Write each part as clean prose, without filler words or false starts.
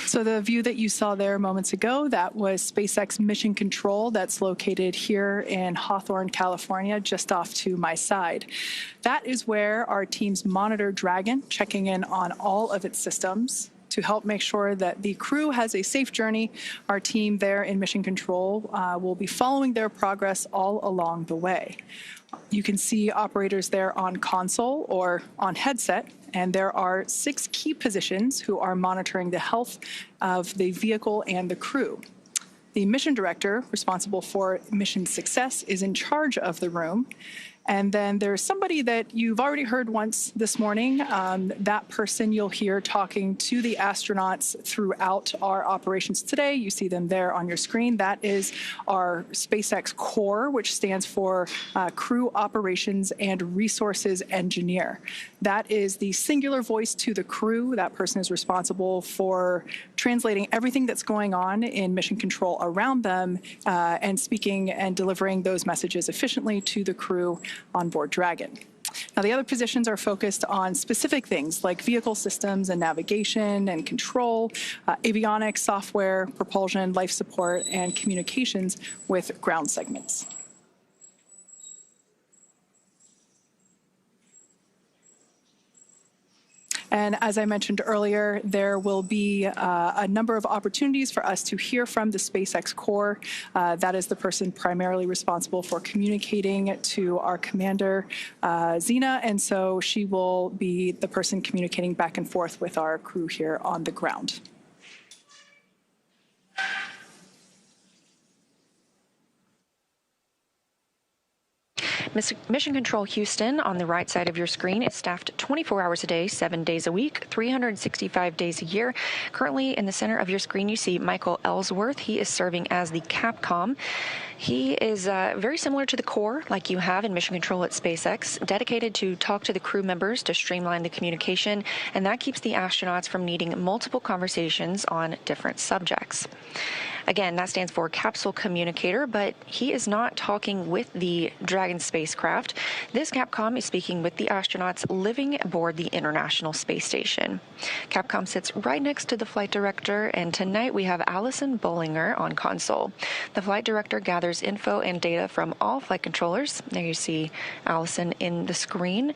So the view that you saw there moments ago, that was SpaceX Mission Control that's located here in Hawthorne, California, just off to my side. That is where our teams monitor Dragon, checking in on all of its systems to help make sure that the crew has a safe journey. Our team there in Mission Control will be following their progress all along the way. You can see operators there on console or on headset, and there are 6 key positions who are monitoring the health of the vehicle and the crew. The mission director, responsible for mission success, is in charge of the room. And then there's somebody that you've already heard once this morning. That person you'll hear talking to the astronauts throughout our operations today. You see them there on your screen. That is our SpaceX Core, which stands for Crew Operations and Resources Engineer. That is the singular voice to the crew. That person is responsible for translating everything that's going on in mission control around them and speaking and delivering those messages efficiently to the crew on board Dragon. Now, the other positions are focused on specific things like vehicle systems and navigation and control, avionics, software, propulsion, life support, and communications with ground segments. And as I mentioned earlier, there will be a number of opportunities for us to hear from the SpaceX Core. That is the person primarily responsible for communicating to our commander, Xena, and so she will be the person communicating back and forth with our crew here on the ground. Mission Control Houston, on the right side of your screen, is staffed 24 hours a day, 7 days a week, 365 days a year. Currently, in the center of your screen, you see Michael Ellsworth. He is serving as the Capcom. He is very similar to the core, like you have in Mission Control at SpaceX, dedicated to talk to the crew members to streamline the communication, and that keeps the astronauts from needing multiple conversations on different subjects. Again, that stands for Capsule Communicator, but he is not talking with the Dragon spacecraft. This Capcom is speaking with the astronauts living aboard the International Space Station. Capcom sits right next to the flight director, and tonight we have Allison Bollinger on console. The flight director gathers info and data from all flight controllers. There you see Allison in the screen.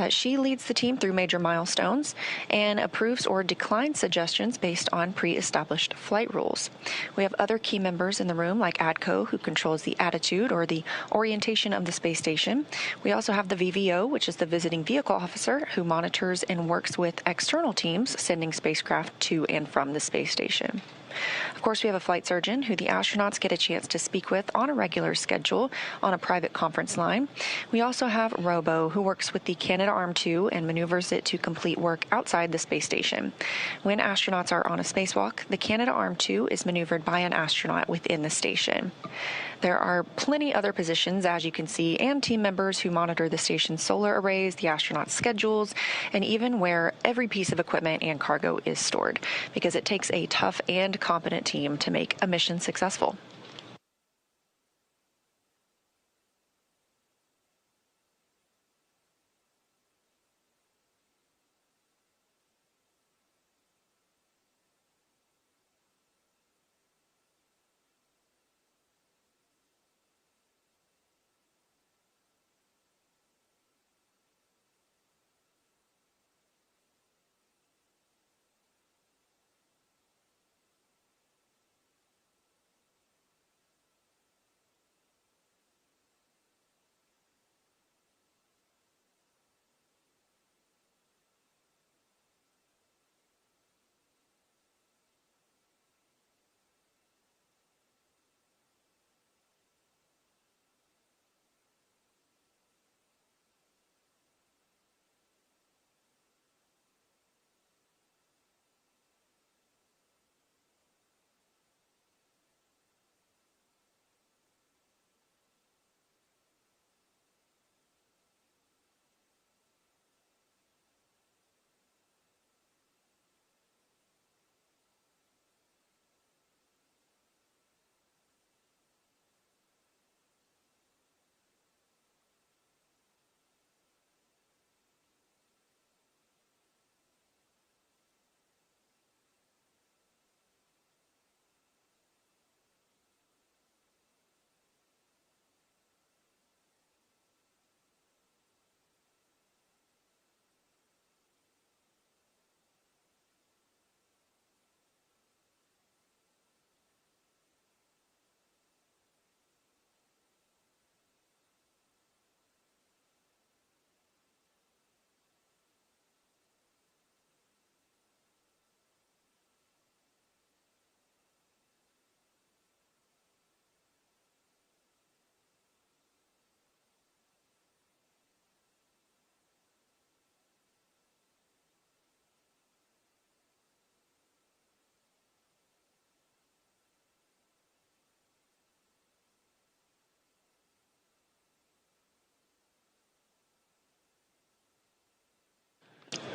She leads the team through major milestones and approves or declines suggestions based on pre-established flight rules. We have other key members in the room, like ADCO, who controls the attitude or the orientation of the space station. We also have the VVO, which is the visiting vehicle officer, who monitors and works with external teams sending spacecraft to and from the space station. Of course, we have a flight surgeon who the astronauts get a chance to speak with on a regular schedule on a private conference line. We also have Robo, who works with the Canadarm2 and maneuvers it to complete work outside the space station. When astronauts are on a spacewalk, the Canadarm2 is maneuvered by an astronaut within the station. There are plenty other positions, as you can see, and team members who monitor the station's solar arrays, the astronauts' schedules, and even where every piece of equipment and cargo is stored, because it takes a tough and competent team to make a mission successful.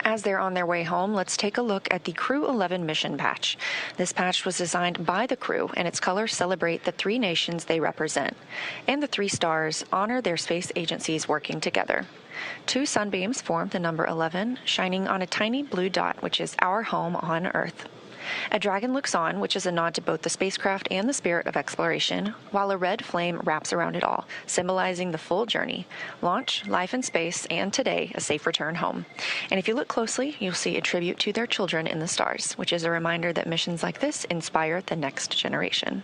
As they're on their way home, let's take a look at the Crew 11 mission patch. This patch was designed by the crew, and its colors celebrate the 3 nations they represent. And the 3 stars honor their space agencies working together. 2 sunbeams form the number 11, shining on a tiny blue dot, which is our home on Earth. A dragon looks on, which is a nod to both the spacecraft and the spirit of exploration, while a red flame wraps around it all, symbolizing the full journey: launch, life in space, and today, a safe return home. And if you look closely, you'll see a tribute to their children in the stars, which is a reminder that missions like this inspire the next generation.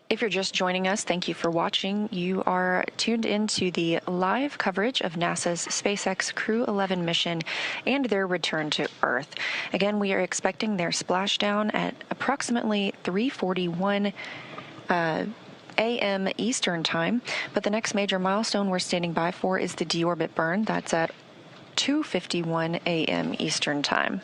If you're just joining us, thank you for watching. You are tuned into the live coverage of NASA's SpaceX Crew 11 mission and their return to Earth. Again, we are expecting their splashdown at approximately 3:41 a.m. Eastern Time, but the next major milestone we're standing by for is the deorbit burn. That's at 2:51 a.m. Eastern Time.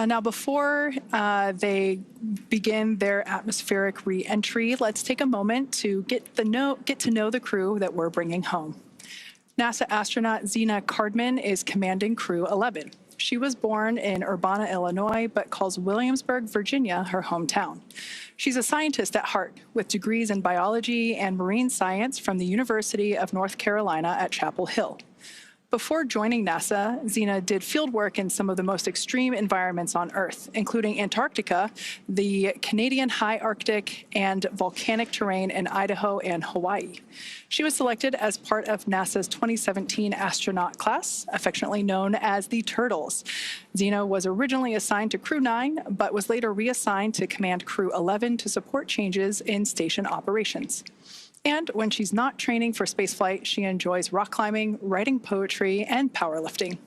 Now, before they begin their atmospheric re-entry, let's take a moment to get to know the crew that we're bringing home. NASA astronaut Zena Cardman is commanding Crew 11. She was born in Urbana, Illinois, but calls Williamsburg, Virginia, her hometown. She's a scientist at heart with degrees in biology and marine science from the University of North Carolina at Chapel Hill. Before joining NASA, Zena did field work in some of the most extreme environments on Earth, including Antarctica, the Canadian high Arctic, and volcanic terrain in Idaho and Hawaii. She was selected as part of NASA's 2017 astronaut class, affectionately known as the Turtles. Zena was originally assigned to Crew 9, but was later reassigned to command Crew 11 to support changes in station operations. And when she's not training for spaceflight, she enjoys rock climbing, writing poetry, and powerlifting.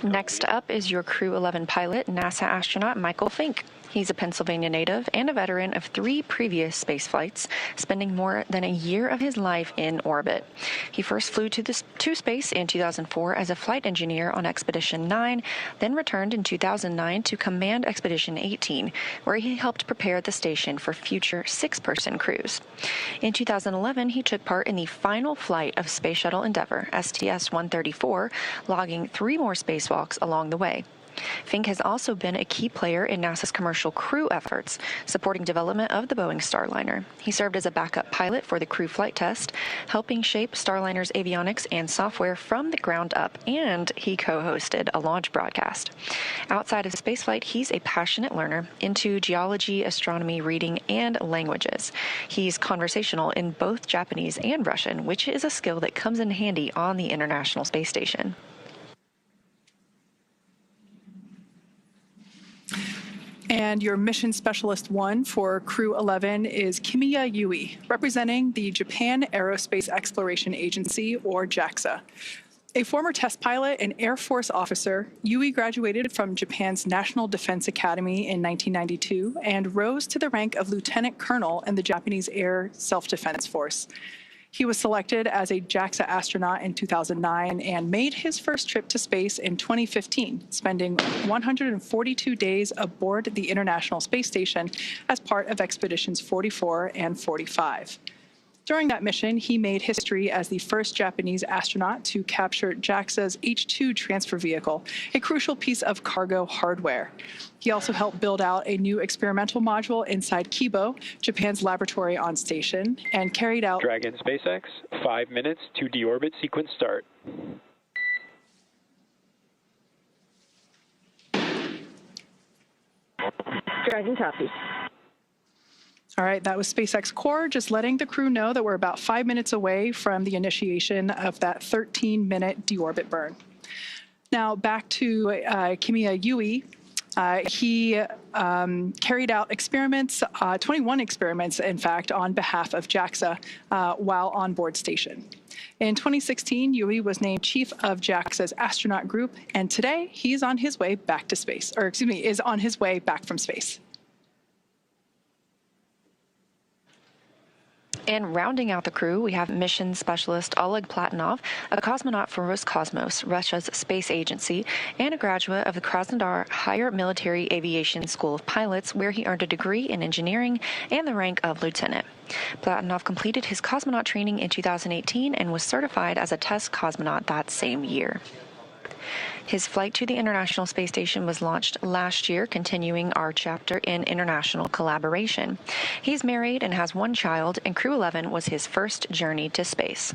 Next up is your Crew 11 pilot, NASA astronaut Michael Fink. He's a Pennsylvania native and a veteran of 3 previous space flights, spending more than a year of his life in orbit. He first flew to space in 2004 as a flight engineer on Expedition 9, then returned in 2009 to command Expedition 18, where he helped prepare the station for future 6-person crews. In 2011, he took part in the final flight of Space Shuttle Endeavour, STS-134, logging 3 more spacewalks along the way. Fink has also been a key player in NASA's commercial crew efforts, supporting development of the Boeing Starliner. He served as a backup pilot for the crew flight test, helping shape Starliner's avionics and software from the ground up, and he co-hosted a launch broadcast. Outside of spaceflight, he's a passionate learner into geology, astronomy, reading, and languages. He's conversational in both Japanese and Russian, which is a skill that comes in handy on the International Space Station. And your Mission Specialist 1 for Crew 11 is Kimiya Yui, representing the Japan Aerospace Exploration Agency, or JAXA. A former test pilot and Air Force officer, Yui graduated from Japan's National Defense Academy in 1992 and rose to the rank of lieutenant colonel in the Japanese Air Self-Defense Force. He was selected as a JAXA astronaut in 2009 and made his first trip to space in 2015, spending 142 days aboard the International Space Station as part of Expeditions 44 and 45. During that mission, he made history as the first Japanese astronaut to capture JAXA's H-2 transfer vehicle, a crucial piece of cargo hardware. He also helped build out a new experimental module inside Kibo, Japan's laboratory on station, and carried out Dragon SpaceX, 5 minutes to deorbit sequence start. Dragon copy. All right, that was SpaceX Core, just letting the crew know that we're about 5 minutes away from the initiation of that 13-minute deorbit burn. Now back to Kimiya Yui. He carried out experiments, 21 experiments, in fact, on behalf of JAXA while on board station. In 2016, Yui was named chief of JAXA's astronaut group, and today he's on his way back to space, or excuse me, is on his way back from space. And rounding out the crew, we have mission specialist Oleg Platonov, a cosmonaut from Roscosmos, Russia's space agency, and a graduate of the Krasnodar Higher Military Aviation School of Pilots, where he earned a degree in engineering and the rank of lieutenant. Platonov completed his cosmonaut training in 2018 and was certified as a test cosmonaut that same year. His flight to the International Space Station was launched last year, continuing our chapter in international collaboration. He's married and has 1 child, and Crew 11 was his first journey to space.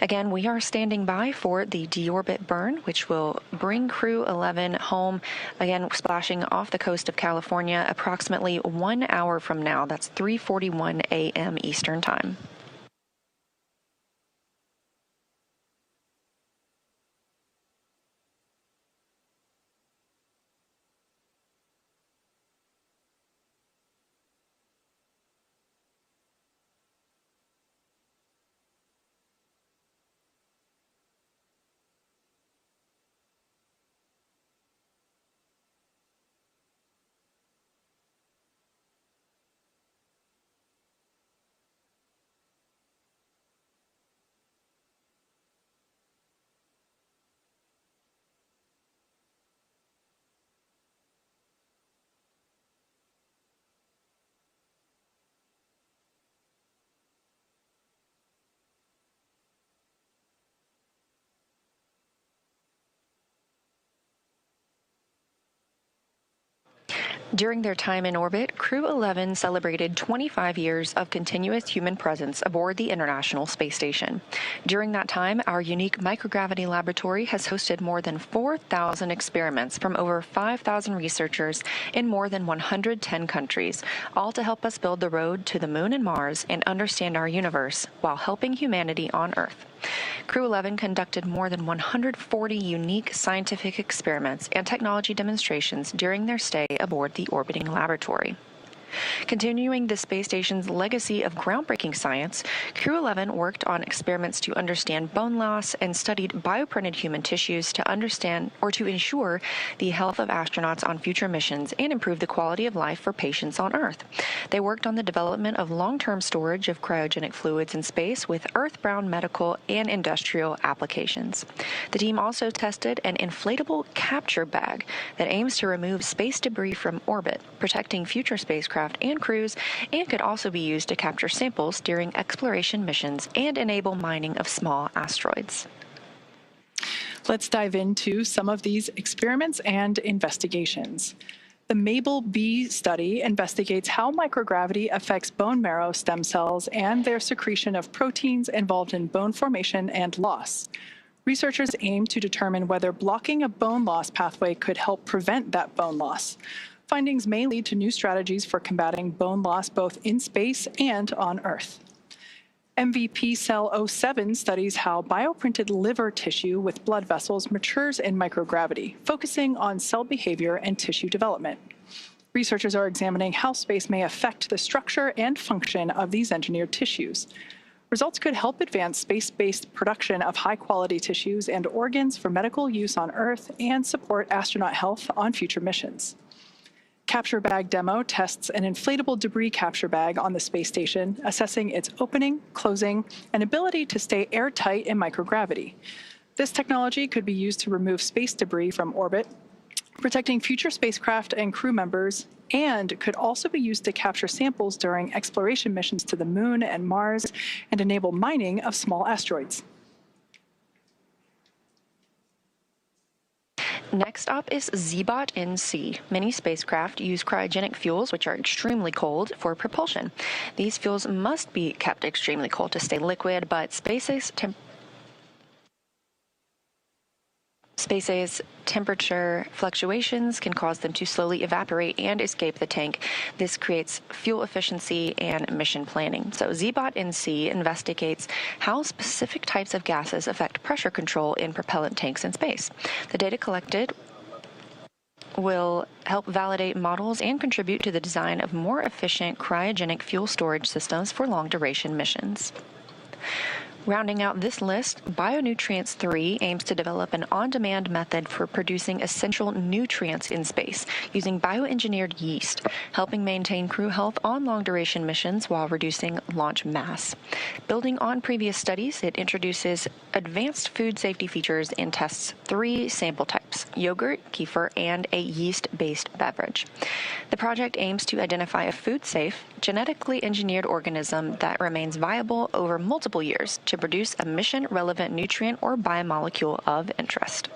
Again, we are standing by for the deorbit burn, which will bring Crew 11 home, again, splashing off the coast of California approximately 1 hour from now. That's 3:41 a.m. Eastern Time. During their time in orbit, Crew 11 celebrated 25 years of continuous human presence aboard the International Space Station. During that time, our unique microgravity laboratory has hosted more than 4,000 experiments from over 5,000 researchers in more than 110 countries, all to help us build the road to the Moon and Mars and understand our universe while helping humanity on Earth. Crew 11 conducted more than 140 unique scientific experiments and technology demonstrations during their stay aboard the orbiting laboratory. Continuing the space station's legacy of groundbreaking science, Crew 11 worked on experiments to understand bone loss and studied bioprinted human tissues to understand or to ensure the health of astronauts on future missions and improve the quality of life for patients on Earth. They worked on the development of long-term storage of cryogenic fluids in space with Earth-bound medical and industrial applications. The team also tested an inflatable capture bag that aims to remove space debris from orbit, protecting future spacecraft and crews, and could also be used to capture samples during exploration missions and enable mining of small asteroids. Let's dive into some of these experiments and investigations. The MABLE-B study investigates how microgravity affects bone marrow stem cells and their secretion of proteins involved in bone formation and loss. Researchers aim to determine whether blocking a bone loss pathway could help prevent that bone loss. Findings may lead to new strategies for combating bone loss both in space and on Earth. MVP Cell 07 studies how bioprinted liver tissue with blood vessels matures in microgravity, focusing on cell behavior and tissue development. Researchers are examining how space may affect the structure and function of these engineered tissues. Results could help advance space-based production of high-quality tissues and organs for medical use on Earth and support astronaut health on future missions. Capture Bag Demo tests an inflatable debris capture bag on the space station, assessing its opening, closing, and ability to stay airtight in microgravity. This technology could be used to remove space debris from orbit, protecting future spacecraft and crew members, and could also be used to capture samples during exploration missions to the Moon and Mars and enable mining of small asteroids. Next up is ZBOT-NC. Many spacecraft use cryogenic fuels, which are extremely cold, for propulsion. These fuels must be kept extremely cold to stay liquid, but SpaceX's temperature fluctuations can cause them to slowly evaporate and escape the tank. This creates fuel efficiency and mission planning. So ZBOT-NC investigates how specific types of gases affect pressure control in propellant tanks in space. The data collected will help validate models and contribute to the design of more efficient cryogenic fuel storage systems for long-duration missions. Rounding out this list, Bionutrients 3 aims to develop an on-demand method for producing essential nutrients in space using bioengineered yeast, helping maintain crew health on long-duration missions while reducing launch mass. Building on previous studies, it introduces advanced food safety features and tests 3 sample types: yogurt, kefir, and a yeast-based beverage. The project aims to identify a food-safe, genetically engineered organism that remains viable over multiple years to produce a mission-relevant nutrient or biomolecule of interest.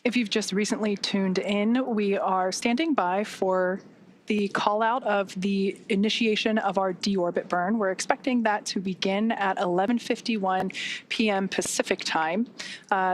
If you've just recently tuned in, we are standing by for the call out of the initiation of our deorbit burn. We're expecting that to begin at 11:51 p.m. Pacific time.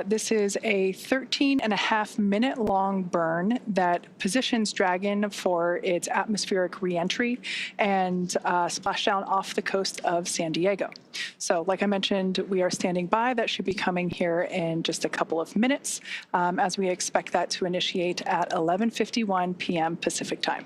This is a 13.5-minute long burn that positions Dragon for its atmospheric reentry and splashdown off the coast of San Diego. So like I mentioned, we are standing by. That should be coming here in just a couple of minutes as we expect that to initiate at 11:51 p.m. Pacific time.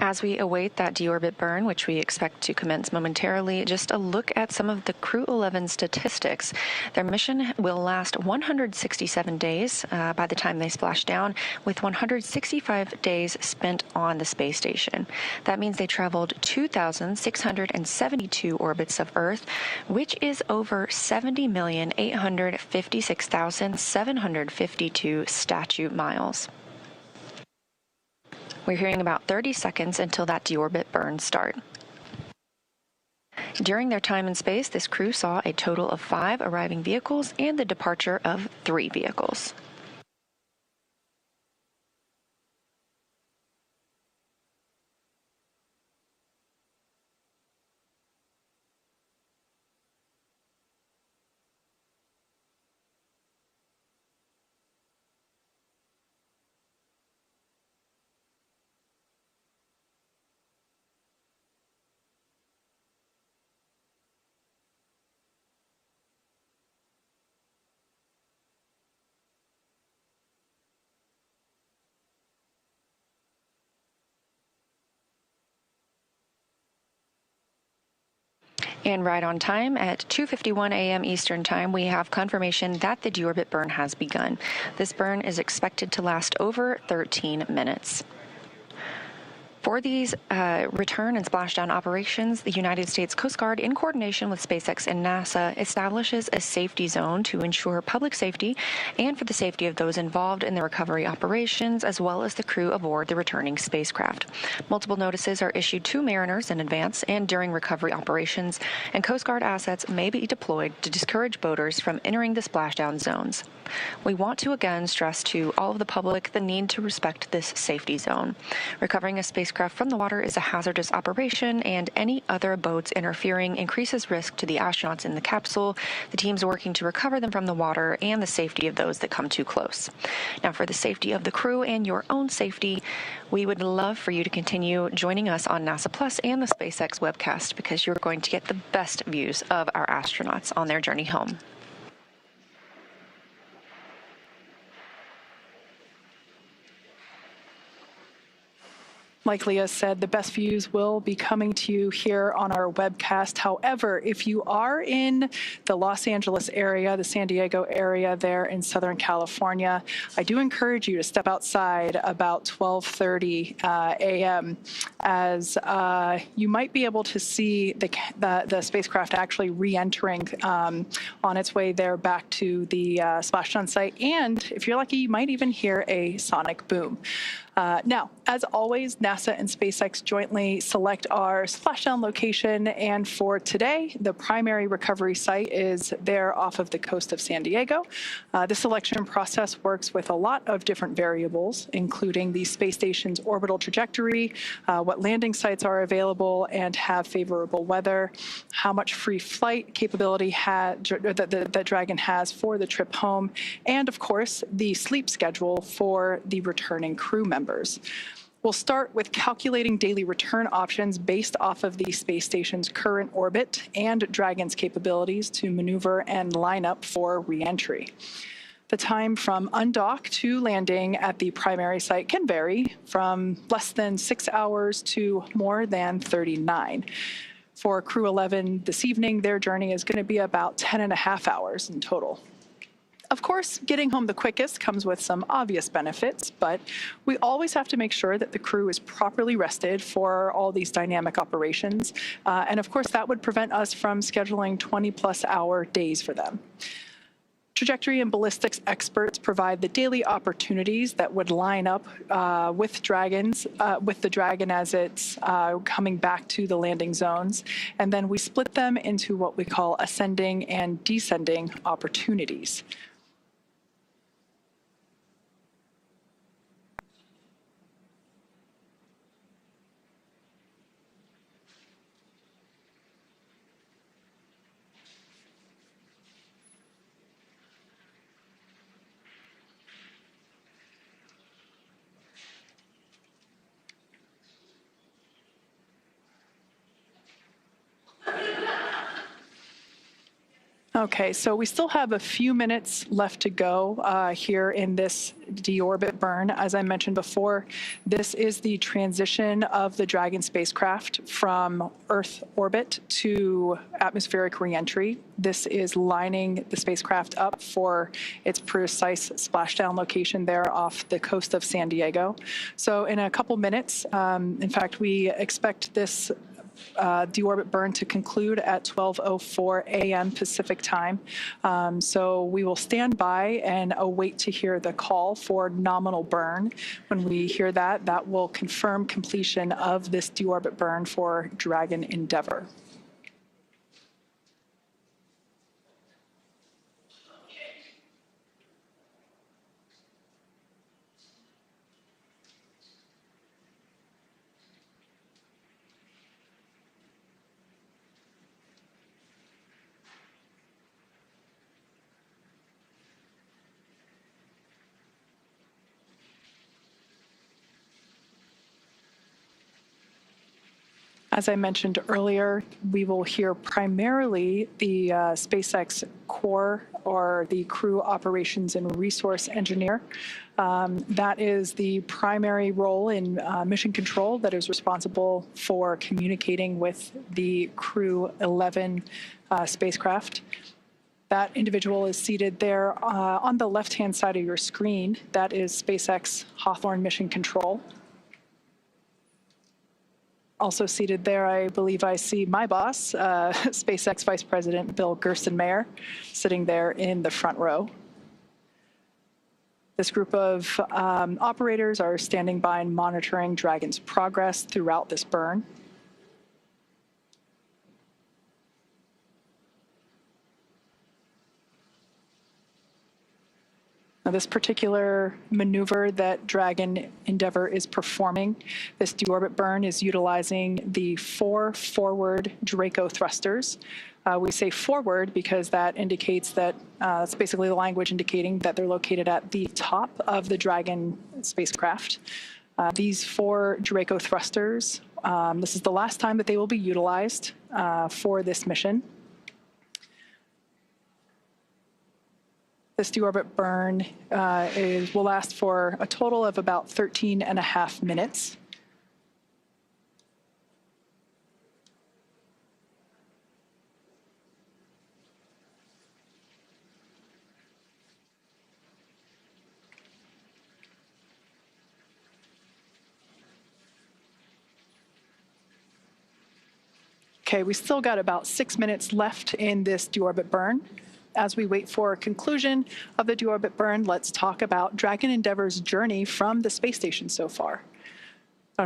As we await that deorbit burn, which we expect to commence momentarily, just a look at some of the Crew 11 statistics. Their mission will last 167 days by the time they splash down, with 165 days spent on the space station. That means they traveled 2,672 orbits of Earth, which is over 70,856,752 statute miles. We're hearing about 30 seconds until that deorbit burn start. During their time in space, this crew saw a total of 5 arriving vehicles and the departure of 3 vehicles. And right on time, at 2:51 a.m. Eastern Time, we have confirmation that the deorbit burn has begun. This burn is expected to last over 13 minutes. For these return and splashdown operations, the United States Coast Guard, in coordination with SpaceX and NASA, establishes a safety zone to ensure public safety and for the safety of those involved in the recovery operations, as well as the crew aboard the returning spacecraft. Multiple notices are issued to mariners in advance and during recovery operations, and Coast Guard assets may be deployed to discourage boaters from entering the splashdown zones. We want to again stress to all of the public the need to respect this safety zone. Recovering a spacecraft spacecraft from the water is a hazardous operation, and any other boats interfering increases risk to the astronauts in the capsule, the teams working to recover them from the water, and the safety of those that come too close. Now, for the safety of the crew and your own safety, we would love for you to continue joining us on NASA Plus and the SpaceX webcast, because you're going to get the best views of our astronauts on their journey home. Like Leah said, the best views will be coming to you here on our webcast. However, if you are in the Los Angeles area, the San Diego area there in Southern California, I do encourage you to step outside about 12:30 a.m. as you might be able to see the spacecraft actually re-entering on its way there back to the Splashdown site. And if you're lucky, you might even hear a sonic boom. Now, as always, NASA and SpaceX jointly select our splashdown location, and for today, the primary recovery site is there off of the coast of San Diego. The selection process works with a lot of different variables, including the space station's orbital trajectory, what landing sites are available and have favorable weather, how much free flight capability that Dragon has for the trip home, and of course, the sleep schedule for the returning crew members. We'll start with calculating daily return options based off of the space station's current orbit and Dragon's capabilities to maneuver and line up for re-entry. The time from undock to landing at the primary site can vary from less than 6 hours to more than 39. For Crew 11 this evening, their journey is going to be about 10.5 hours in total. Of course, getting home the quickest comes with some obvious benefits, but we always have to make sure that the crew is properly rested for all these dynamic operations. And of course, that would prevent us from scheduling 20-plus hour days for them. Trajectory and ballistics experts provide the daily opportunities that would line up with the Dragon as it's coming back to the landing zones. And then we split them into what we call ascending and descending opportunities. Okay, so we still have a few minutes left to go here in this deorbit burn. As I mentioned before, this is the transition of the Dragon spacecraft from Earth orbit to atmospheric reentry. This is lining the spacecraft up for its precise splashdown location there off the coast of San Diego. So in a couple minutes, in fact, we expect this deorbit burn to conclude at 12:04 a.m. Pacific time. So we will stand by and await to hear the call for nominal burn. When we hear that, that will confirm completion of this deorbit burn for Dragon Endeavour. As I mentioned earlier, we will hear primarily the SpaceX core or the crew operations and resource engineer. That is the primary role in mission control that is responsible for communicating with the Crew 11 spacecraft. That individual is seated there on the left-hand side of your screen. That is SpaceX Hawthorne Mission Control. Also seated there, I believe I see my boss, SpaceX Vice President Bill Gerstenmaier, sitting there in the front row. This group of operators are standing by and monitoring Dragon's progress throughout this burn. Now, this particular maneuver that Dragon Endeavour is performing, this deorbit burn, is utilizing the 4 forward Draco thrusters. We say forward because that indicates that it's basically the language indicating that they're located at the top of the Dragon spacecraft. These 4 Draco thrusters, this is the last time that they will be utilized for this mission. This deorbit burn will last for a total of about 13.5 minutes. Okay, we still got about 6 minutes left in this deorbit burn. As we wait for a conclusion of the deorbit burn, let's talk about Dragon Endeavour's journey from the space station so far.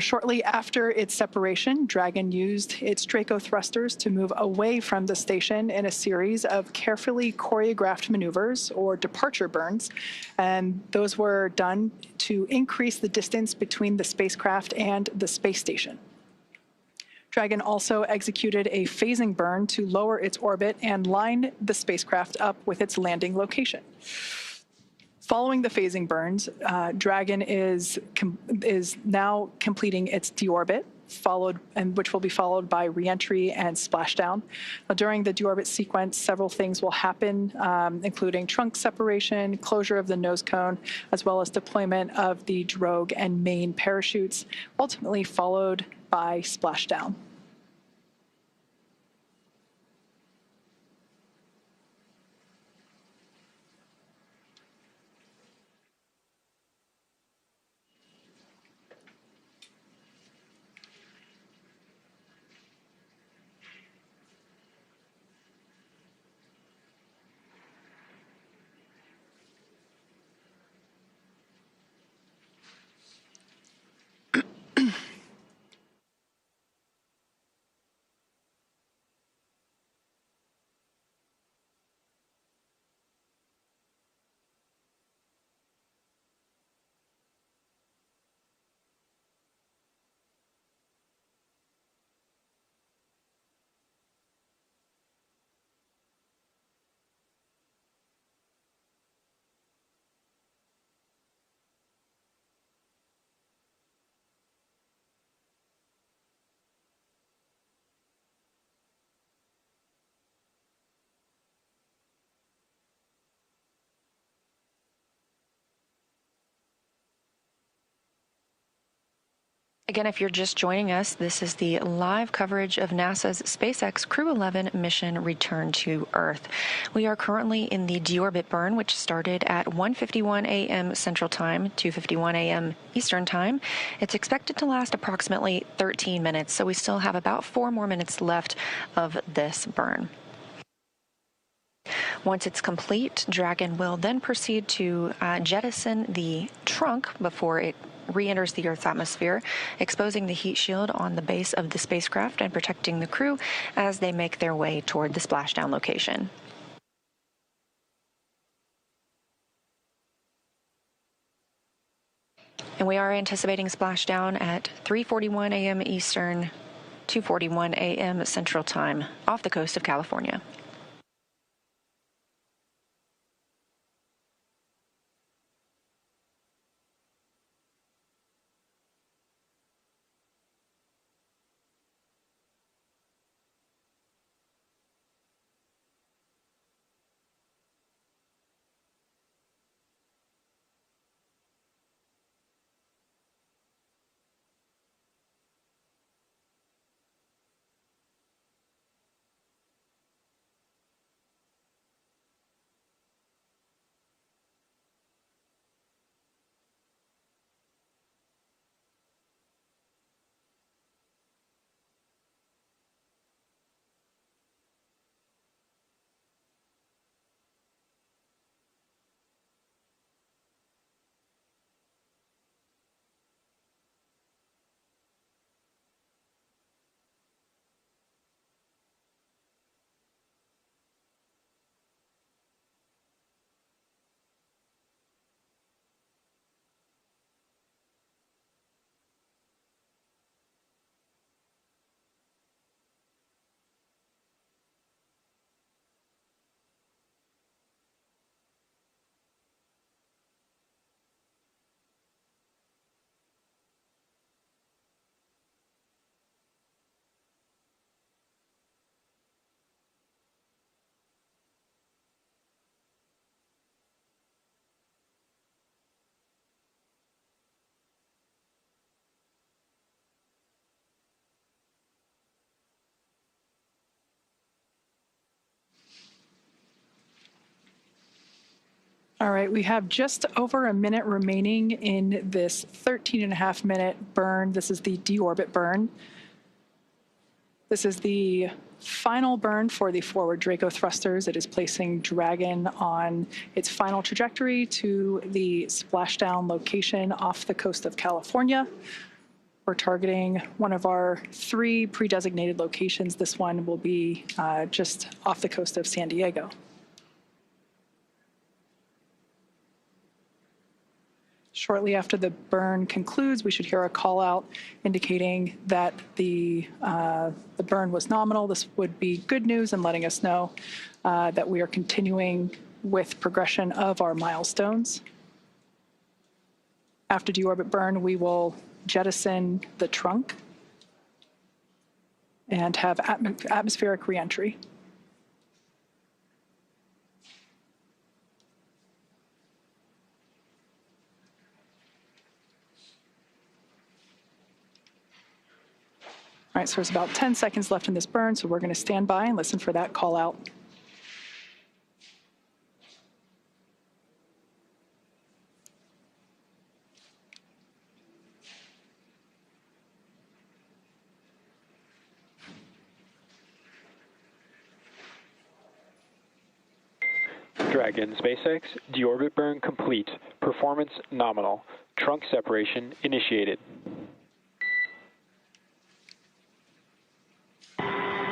Shortly after its separation, Dragon used its Draco thrusters to move away from the station in a series of carefully choreographed maneuvers, or departure burns, and those were done to increase the distance between the spacecraft and the space station. Dragon also executed a phasing burn to lower its orbit and line the spacecraft up with its landing location. Following the phasing burns, Dragon is now completing its deorbit, which will be followed by reentry and splashdown. During the deorbit sequence, several things will happen, including trunk separation, closure of the nose cone, as well as deployment of the drogue and main parachutes, ultimately followed by splashdown. Again, if you're just joining us, this is the live coverage of NASA's SpaceX Crew 11 mission return to Earth. We are currently in the deorbit burn, which started at 1:51 a.m. Central Time, 2:51 a.m. Eastern Time. It's expected to last approximately 13 minutes, so we still have about 4 more minutes left of this burn. Once it's complete, Dragon will then proceed to jettison the trunk before it re-enters the Earth's atmosphere, exposing the heat shield on the base of the spacecraft and protecting the crew as they make their way toward the splashdown location. And we are anticipating splashdown at 3:41 a.m. Eastern, 2:41 a.m. Central Time off the coast of California. All right, we have just over a minute remaining in this 13.5-minute burn. This is the deorbit burn. This is the final burn for the forward Draco thrusters. It is placing Dragon on its final trajectory to the Splashdown location off the coast of California. We're targeting one of our 3 pre-designated locations. This one will be just off the coast of San Diego. Shortly after the burn concludes, we should hear a call out indicating that the burn was nominal. This would be good news and letting us know that we are continuing with progression of our milestones. After deorbit burn, we will jettison the trunk and have atmospheric reentry. All right, so there's about 10 seconds left in this burn, so we're going to stand by and listen for that call out. Dragon SpaceX, deorbit burn complete. Performance nominal. Trunk separation initiated.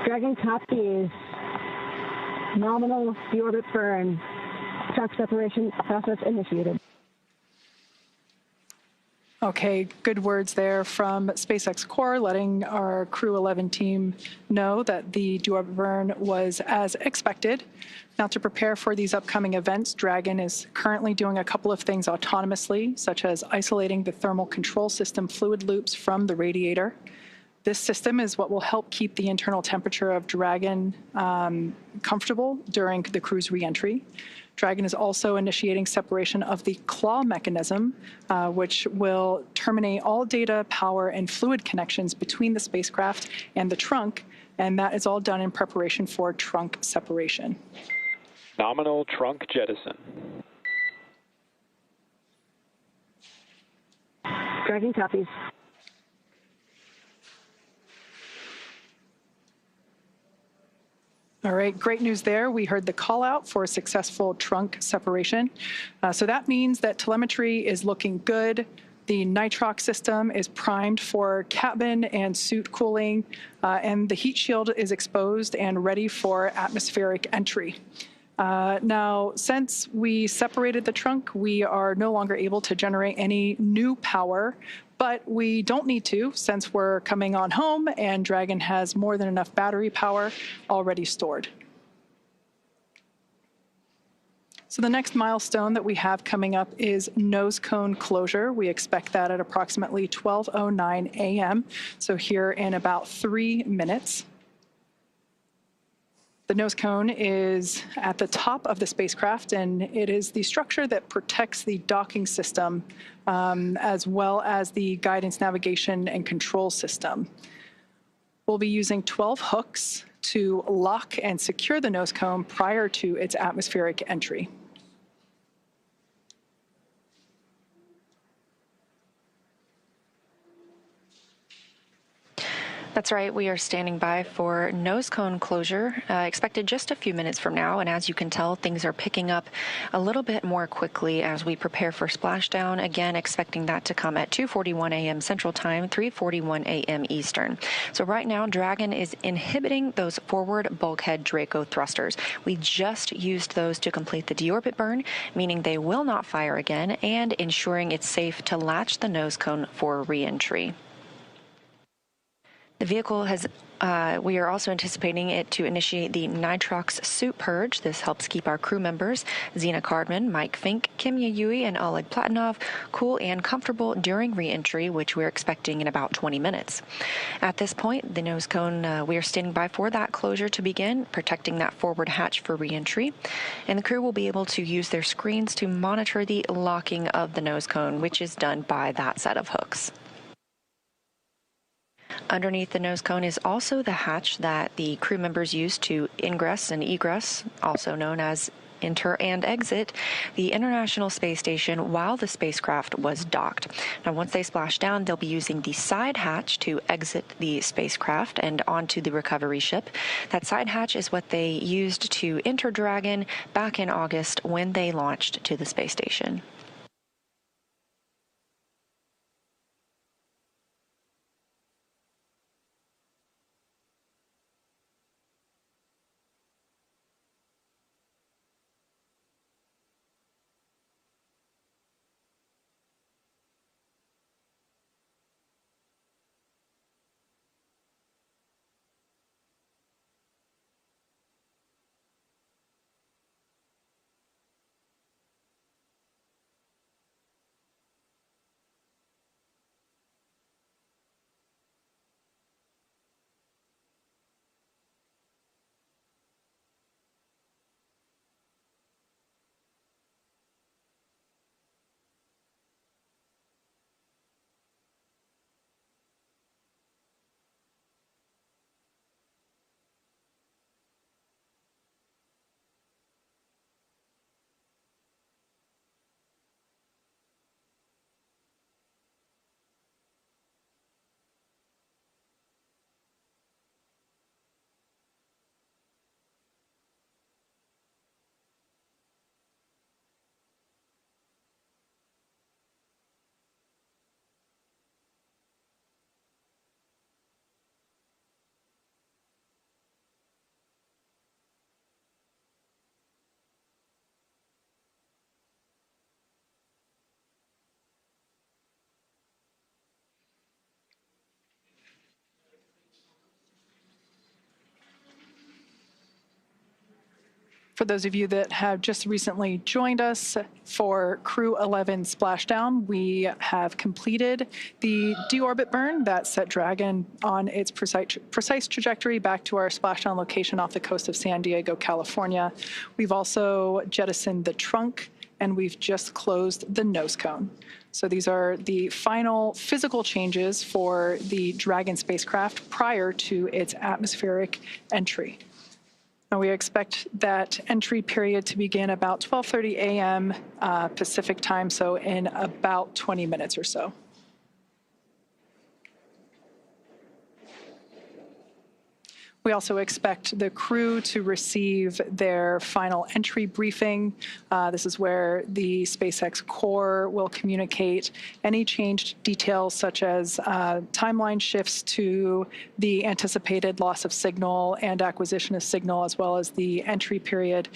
Dragon copy is nominal deorbit burn. Trunk separation process initiated. Okay, good words there from SpaceX Core, letting our Crew 11 team know that the deorbit burn was as expected. Now, to prepare for these upcoming events, Dragon is currently doing a couple of things autonomously, such as isolating the thermal control system fluid loops from the radiator. This system is what will help keep the internal temperature of Dragon comfortable during the crew's reentry. Dragon is also initiating separation of the claw mechanism, which will terminate all data, power, and fluid connections between the spacecraft and the trunk, and that is all done in preparation for trunk separation. Nominal trunk jettison. Dragon copies. All right, great news there. We heard the call out for successful trunk separation. So that means that telemetry is looking good. The nitrox system is primed for cabin and suit cooling, and the heat shield is exposed and ready for atmospheric entry. Now, since we separated the trunk, we are no longer able to generate any new power, but we don't need to since we're coming on home and Dragon has more than enough battery power already stored. So the next milestone that we have coming up is nose cone closure. We expect that at approximately 12:09 a.m., so here in about 3 minutes. The nose cone is at the top of the spacecraft, and it is the structure that protects the docking system as well as the guidance, navigation, and control system. We'll be using 12 hooks to lock and secure the nose cone prior to its atmospheric entry. That's right. We are standing by for nose cone closure, expected just a few minutes from now. And as you can tell, things are picking up a little bit more quickly as we prepare for splashdown. Again, expecting that to come at 2:41 a.m. Central Time, 3:41 a.m. Eastern. So right now, Dragon is inhibiting those forward bulkhead Draco thrusters. We just used those to complete the deorbit burn, meaning they will not fire again, and ensuring it's safe to latch the nose cone for reentry. The vehicle has, we are also anticipating it to initiate the nitrox suit purge. This helps keep our crew members, Zena Cardman, Mike Fink, Kim Yayui, and Oleg Platonov, cool and comfortable during reentry, which we're expecting in about 20 minutes. At this point, the nose cone, we are standing by for that closure to begin, protecting that forward hatch for reentry. And the crew will be able to use their screens to monitor the locking of the nose cone, which is done by that set of hooks. Underneath the nose cone is also the hatch that the crew members use to ingress and egress, also known as enter and exit the International Space Station while the spacecraft was docked. Now, once they splash down, they'll be using the side hatch to exit the spacecraft and onto the recovery ship. That side hatch is what they used to enter Dragon back in August when they launched to the space station. For those of you that have just recently joined us for Crew 11 Splashdown, we have completed the deorbit burn that set Dragon on its precise trajectory back to our splashdown location off the coast of San Diego, California. We've also jettisoned the trunk, and we've just closed the nose cone. So these are the final physical changes for the Dragon spacecraft prior to its atmospheric entry. Now, we expect that entry period to begin about 12:30 a.m. Pacific time, so in about 20 minutes or so. We also expect the crew to receive their final entry briefing. This is where the SpaceX core will communicate any changed details, such as timeline shifts to the anticipated loss of signal and acquisition of signal, as well as the entry period.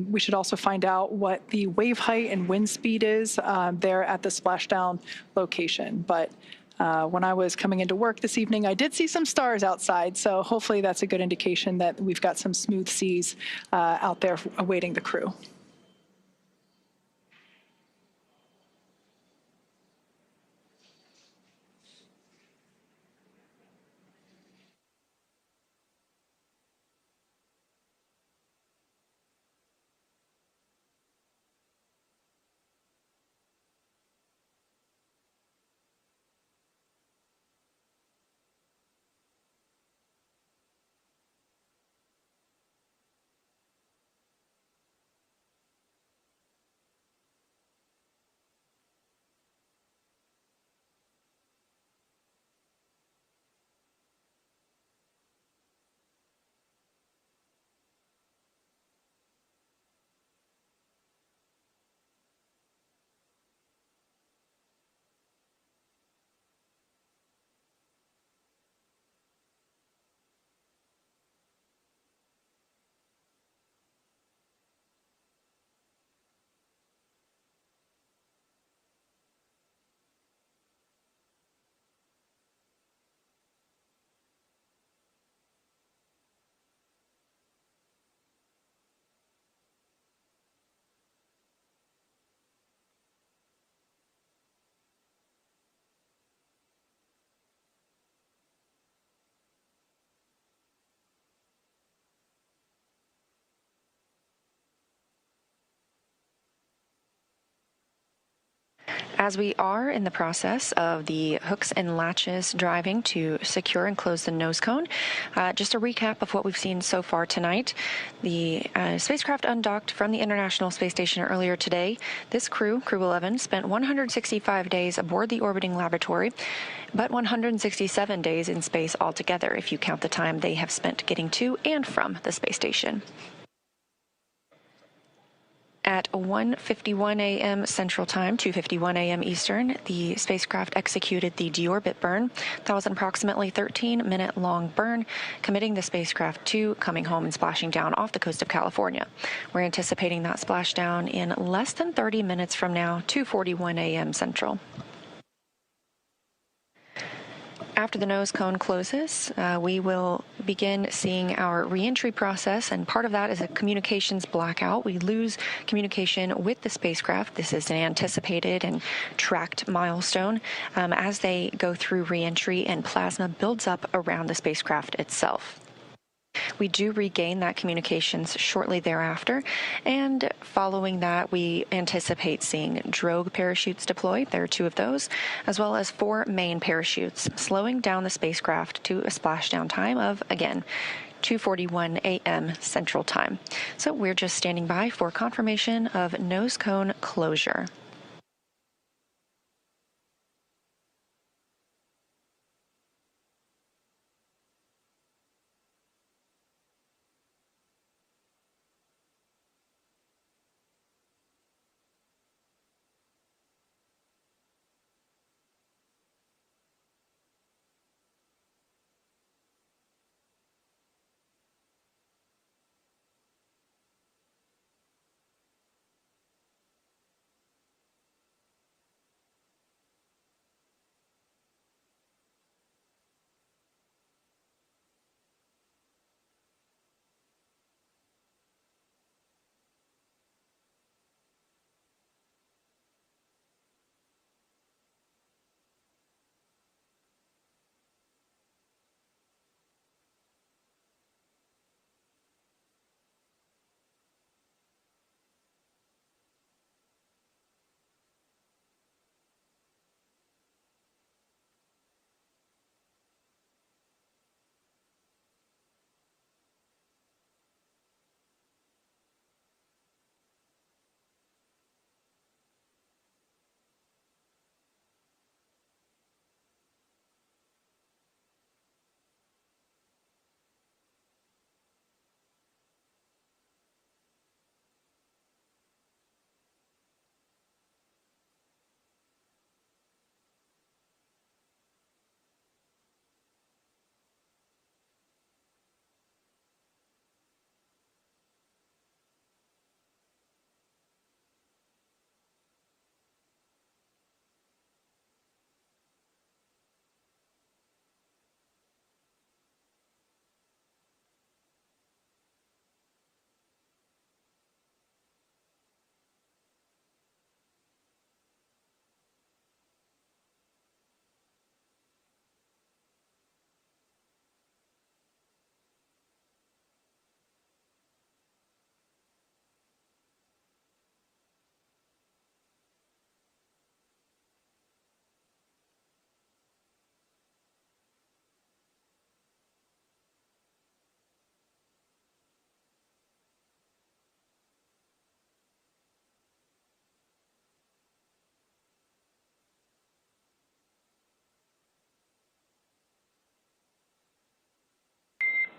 We should also find out what the wave height and wind speed is there at the splashdown location. But when I was coming into work this evening, I did see some stars outside, so hopefully that's a good indication that we've got some smooth seas out there awaiting the crew. As we are in the process of the hooks and latches driving to secure and close the nose cone, just a recap of what we've seen so far tonight. The spacecraft undocked from the International Space Station earlier today. This crew 11, spent 165 days aboard the orbiting laboratory, but 167 days in space altogether, if you count the time they have spent getting to and from the space station. At 1:51 a.m. Central Time, 2:51 a.m. Eastern, the spacecraft executed the deorbit burn. That was an approximately 13-minute-long burn, committing the spacecraft to coming home and splashing down off the coast of California. We're anticipating that splashdown in less than 30 minutes from now, 2:41 a.m. Central. After the nose cone closes, we will begin seeing our reentry process, and part of that is a communications blackout. We lose communication with the spacecraft. This is an anticipated and tracked milestone as they go through reentry and plasma builds up around the spacecraft itself. We do regain that communications shortly thereafter, and following that, we anticipate seeing drogue parachutes deployed. There are 2 of those, as well as 4 main parachutes, slowing down the spacecraft to a splashdown time of, again, 2:41 a.m. Central Time. So we're just standing by for confirmation of nose cone closure.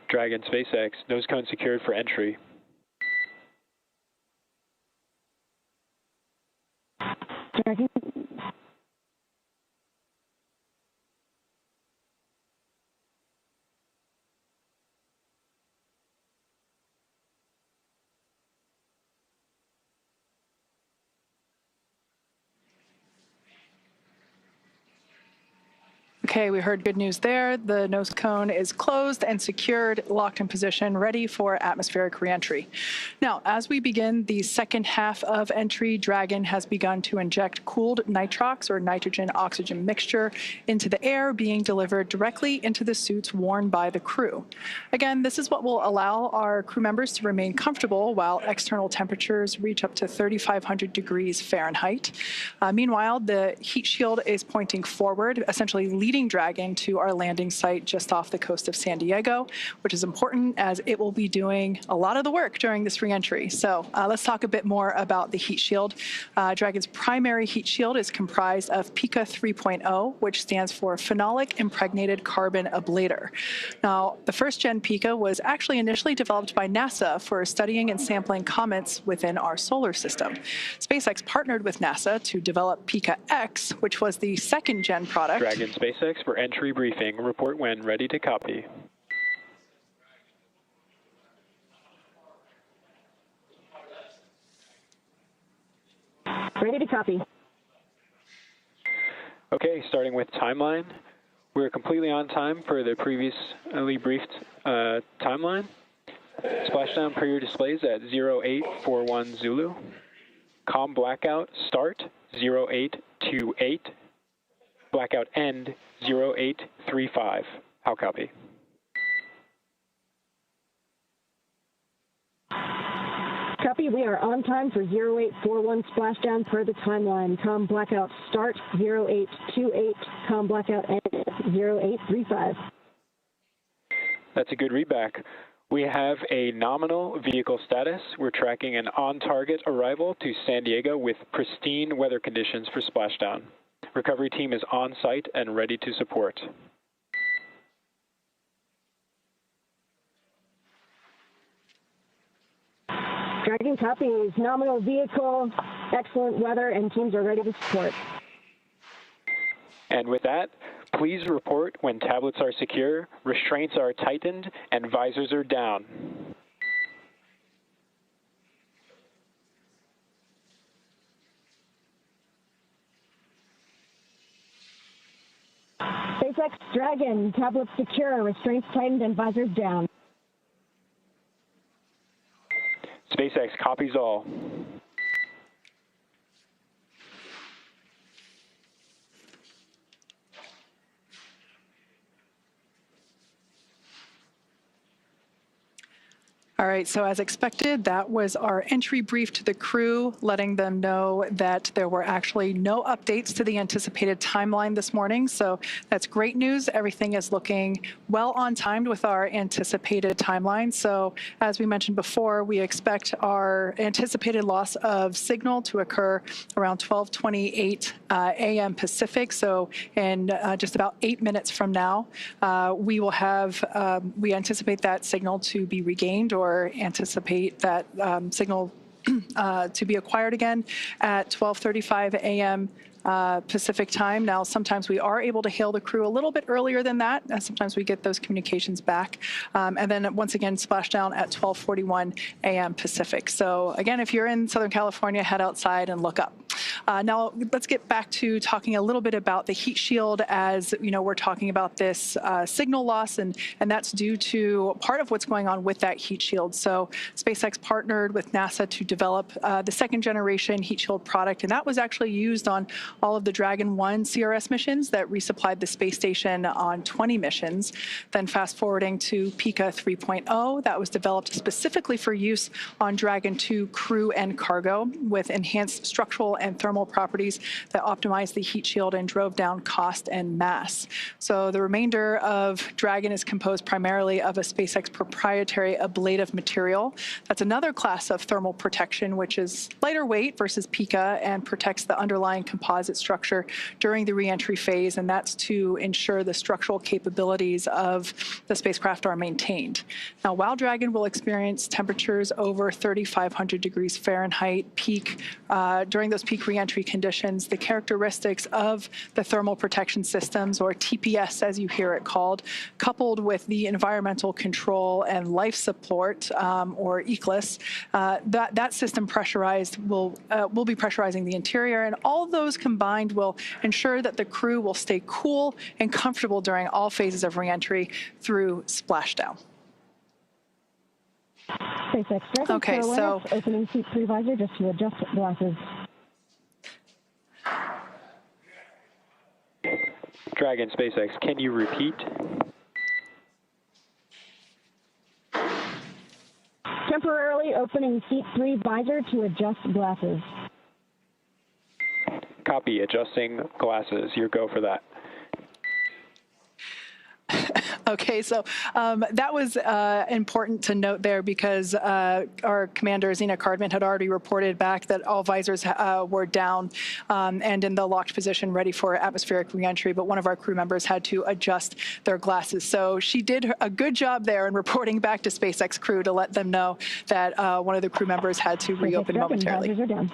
Dragon SpaceX, nose cone secured for entry. Dragon. Okay, we heard good news there. The nose cone is closed and secured, locked in position, ready for atmospheric reentry. Now, as we begin the second half of entry, Dragon has begun to inject cooled nitrox or nitrogen-oxygen mixture into the air, being delivered directly into the suits worn by the crew. Again, this is what will allow our crew members to remain comfortable while external temperatures reach up to 3,500 degrees Fahrenheit. Meanwhile, the heat shield is pointing forward, essentially leading Dragon to our landing site just off the coast of San Diego, which is important as it will be doing a lot of the work during this reentry. So let's talk a bit more about the heat shield. Dragon's primary heat shield is comprised of PICA 3.0, which stands for Phenolic Impregnated Carbon Ablator. Now, the first-gen PICA was actually initially developed by NASA for studying and sampling comets within our solar system. SpaceX partnered with NASA to develop PICA X, which was the second-gen product. Dragon SpaceX for entry briefing. Report when ready to copy. Ready to copy. Okay, starting with timeline. We're completely on time for the previously briefed timeline. Splashdown per your displays at 0841 Zulu. COM blackout start 0828. Blackout end 0835. How copy? Copy. We are on time for 0841 splashdown per the timeline. COM blackout start 0828. COM blackout end 0835. That's a good readback. We have a nominal vehicle status. We're tracking an on-target arrival to San Diego with pristine weather conditions for splashdown. Recovery team is on site and ready to support. Dragon copies. Nominal vehicle, excellent weather, and teams are ready to support. And with that, please report when tablets are secure, restraints are tightened, and visors are down. SpaceX Dragon, tablets secure, restraints tightened, and visors down. SpaceX copies all. All right, so as expected, that was our entry brief to the crew, letting them know that there were actually no updates to the anticipated timeline this morning. So that's great news. Everything is looking well on timed with our anticipated timeline. So as we mentioned before, we expect our anticipated loss of signal to occur around 12:28 a.m. Pacific. So in just about 8 minutes from now, we will have, we anticipate that signal to be regained or anticipate that signal to be acquired again at 12:35 a.m. Pacific time. Now, sometimes we are able to hail the crew a little bit earlier than that. Sometimes we get those communications back. And then once again, splashdown at 12:41 a.m. Pacific. So again, if you're in Southern California, head outside and look up. Now, let's get back to talking a little bit about the heat shield. As you know, we're talking about this signal loss, and that's due to part of what's going on with that heat shield. So SpaceX partnered with NASA to develop the second generation heat shield product, and that was actually used on all of the Dragon 1 CRS missions that resupplied the space station on 20 missions. Then fast forwarding to PICA 3.0, that was developed specifically for use on Dragon 2 crew and cargo with enhanced structural and thermal properties that optimized the heat shield and drove down cost and mass. So the remainder of Dragon is composed primarily of a SpaceX proprietary ablative material. That's another class of thermal protection, which is lighter weight versus PICA and protects the underlying composite structure during the reentry phase, and that's to ensure the structural capabilities of the spacecraft are maintained. Now, while Dragon will experience temperatures over 3,500 degrees Fahrenheit peak during those peak reentry conditions, the characteristics of the thermal protection systems, or TPS as you hear it called, coupled with the environmental control and life support, or Egress, that system pressurized will be pressurizing the interior, and all of those combined will ensure that the crew will stay cool and comfortable during all phases of reentry through splashdown. SpaceX Dragon, okay, so opening seat 3 visor just to adjust glasses. Dragon, SpaceX, can you repeat? Temporarily opening seat 3 visor to adjust glasses. Copy, adjusting glasses. Your go for that. Okay, so that was important to note there because our commander, Zena Cardman, had already reported back that all visors were down and in the locked position ready for atmospheric reentry, but one of our crew members had to adjust their glasses. So she did a good job there in reporting back to SpaceX crew to let them know that one of the crew members had to reopen momentarily. Visors are down.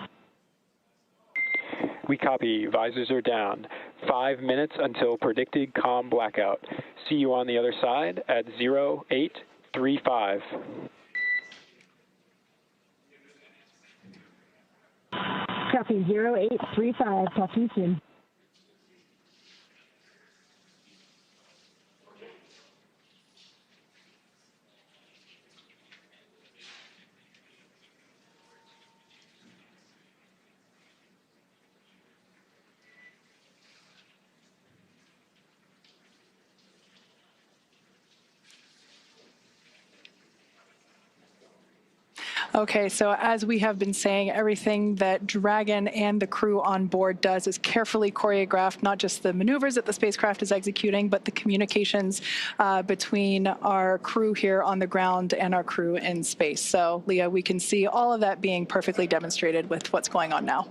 We copy. Visors are down. 5 minutes until predicted calm blackout. See you on the other side at 0835. Copy 0835. Talk to you soon. Okay, so as we have been saying, everything that Dragon and the crew on board does is carefully choreographed, not just the maneuvers that the spacecraft is executing, but the communications between our crew here on the ground and our crew in space. So, Leah, we can see all of that being perfectly demonstrated with what's going on now.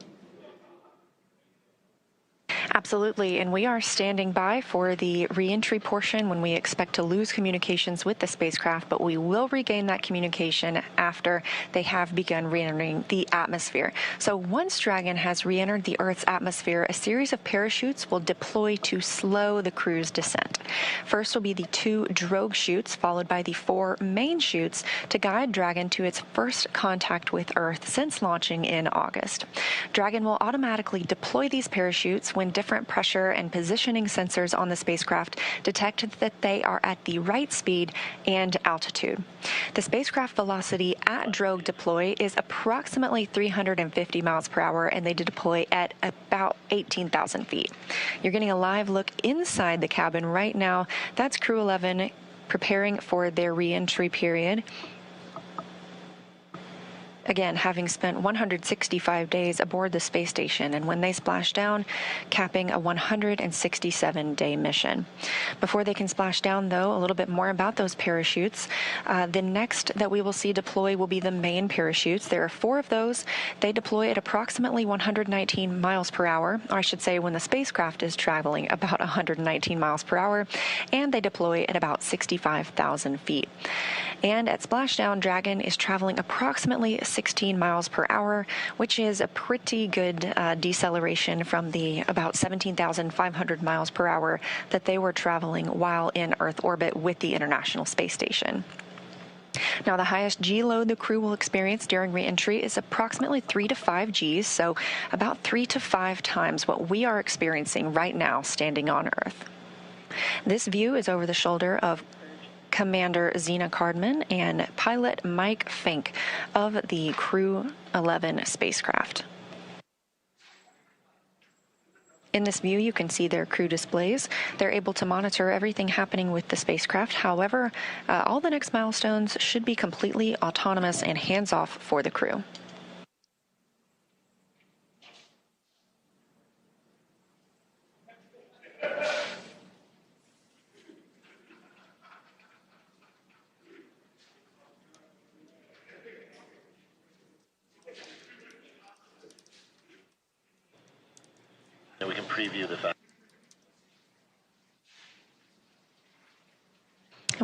Absolutely, and we are standing by for the reentry portion when we expect to lose communications with the spacecraft, but we will regain that communication after they have begun re-entering the atmosphere. So once Dragon has re-entered the Earth's atmosphere, a series of parachutes will deploy to slow the crew's descent. First will be the 2 drogue chutes, followed by the 4 main chutes to guide Dragon to its first contact with Earth since launching in August. Dragon will automatically deploy these parachutes when different pressure and positioning sensors on the spacecraft detect that they are at the right speed and altitude. The spacecraft velocity at drogue deploy is approximately 350 miles per hour, and they deploy at about 18,000 feet. You're getting a live look inside the cabin right now. That's Crew 11 preparing for their re-entry period. Again, having spent 165 days aboard the space station, and when they splash down, capping a 167-day mission. Before they can splash down, though, a little bit more about those parachutes. The next that we will see deploy will be the main parachutes. There are 4 of those. They deploy at approximately 119 miles per hour, or I should say when the spacecraft is traveling about 119 miles per hour, and they deploy at about 65,000 feet. And at splashdown, Dragon is traveling approximately 16 miles per hour, which is a pretty good deceleration from the about 17,500 miles per hour that they were traveling while in Earth orbit with the International Space Station. Now, the highest G load the crew will experience during re-entry is approximately 3 to 5 Gs, so about 3 to 5 times what we are experiencing right now standing on Earth. This view is over the shoulder of Commander Zena Cardman and pilot Mike Fink of the Crew 11 spacecraft. In this view, you can see their crew displays. They're able to monitor everything happening with the spacecraft. However, all the next milestones should be completely autonomous and hands-off for the crew. And we can preview the fact.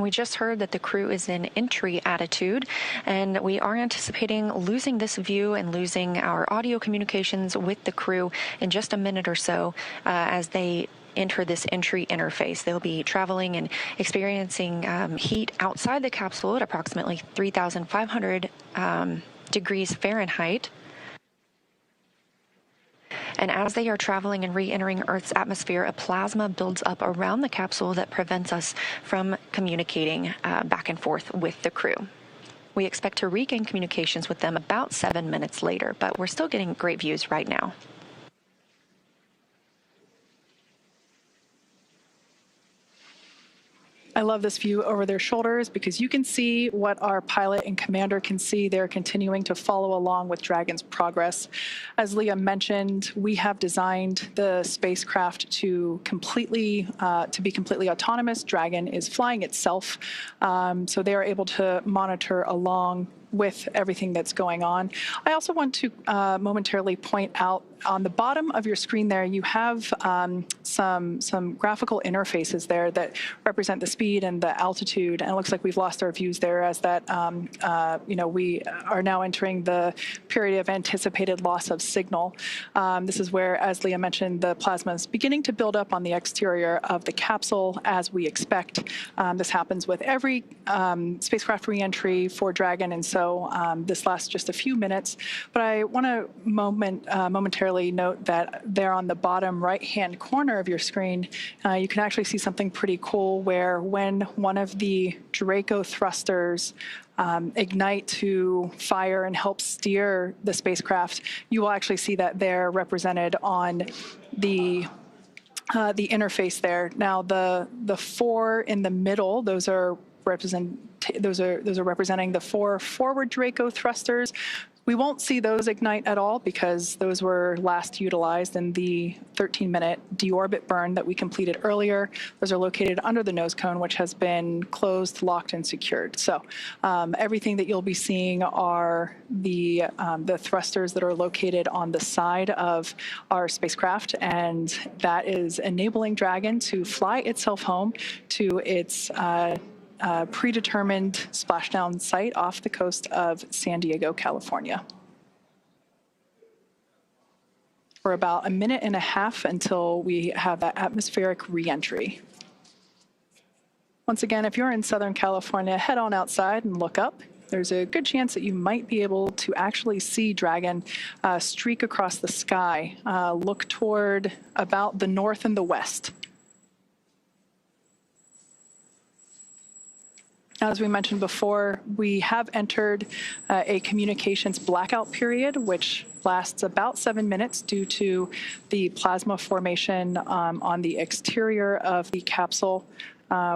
And we just heard that the crew is in entry attitude, and we are anticipating losing this view and losing our audio communications with the crew in just a minute or so as they enter this entry interface. They'll be traveling and experiencing heat outside the capsule at approximately 3,500 degrees Fahrenheit. And as they are traveling and re-entering Earth's atmosphere, a plasma builds up around the capsule that prevents us from communicating back and forth with the crew. We expect to regain communications with them about 7 minutes later, but we're still getting great views right now. I love this view over their shoulders because you can see what our pilot and commander can see. They're continuing to follow along with Dragon's progress. As Leah mentioned, we have designed the spacecraft to be completely autonomous. Dragon is flying itself, so they are able to monitor along with everything that's going on. I also want to momentarily point out on the bottom of your screen there, you have some graphical interfaces there that represent the speed and the altitude. And it looks like we've lost our views there as that, we are now entering the period of anticipated loss of signal. This is where, as Leah mentioned, the plasma is beginning to build up on the exterior of the capsule as we expect. This happens with every spacecraft reentry for Dragon, and so this lasts just a few minutes. But I want to momentarily note that there on the bottom right-hand corner of your screen, you can actually see something pretty cool where when one of the Draco thrusters ignite to fire and help steer the spacecraft, you will actually see that they're represented on the interface there. Now, the four in the middle, those are representing the four forward Draco thrusters. We won't see those ignite at all because those were last utilized in the 13-minute deorbit burn that we completed earlier. Those are located under the nose cone, which has been closed, locked, and secured. So everything that you'll be seeing are the thrusters that are located on the side of our spacecraft, and that is enabling Dragon to fly itself home to its predetermined splashdown site off the coast of San Diego, California. For about a minute and a half until we have that atmospheric reentry. Once again, if you're in Southern California, head on outside and look up. There's a good chance that you might be able to actually see Dragon streak across the sky, look toward about the north and the west. As we mentioned before, we have entered a communications blackout period, which lasts about 7 minutes due to the plasma formation on the exterior of the capsule.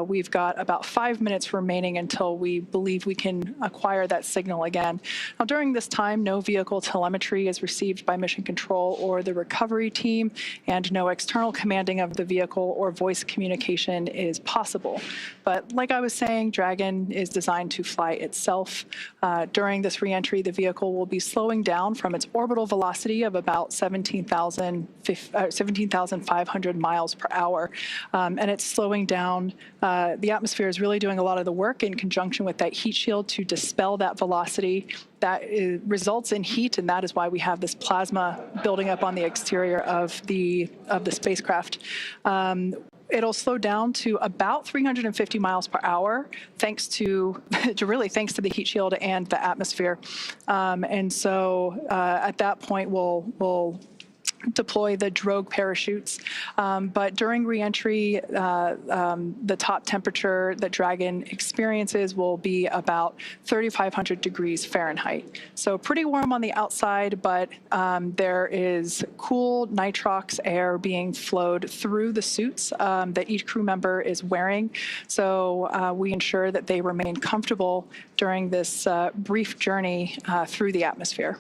We've got about 5 minutes remaining until we believe we can acquire that signal again. Now, during this time, no vehicle telemetry is received by Mission Control or the recovery team, and no external commanding of the vehicle or voice communication is possible. But like I was saying, Dragon is designed to fly itself. During this reentry, the vehicle will be slowing down from its orbital velocity of about 17,500 miles per hour, and it's slowing down. The atmosphere is really doing a lot of the work in conjunction with that heat shield to dispel that velocity. That results in heat, and that is why we have this plasma building up on the exterior of the spacecraft. It'll slow down to about 350 miles per hour, thanks to the heat shield and the atmosphere. And so at that point, we'll deploy the drogue parachutes. But during reentry, the top temperature that Dragon experiences will be about 3,500 degrees Fahrenheit. So pretty warm on the outside, but there is cool nitrox air being flowed through the suits that each crew member is wearing. So we ensure that they remain comfortable during this brief journey through the atmosphere.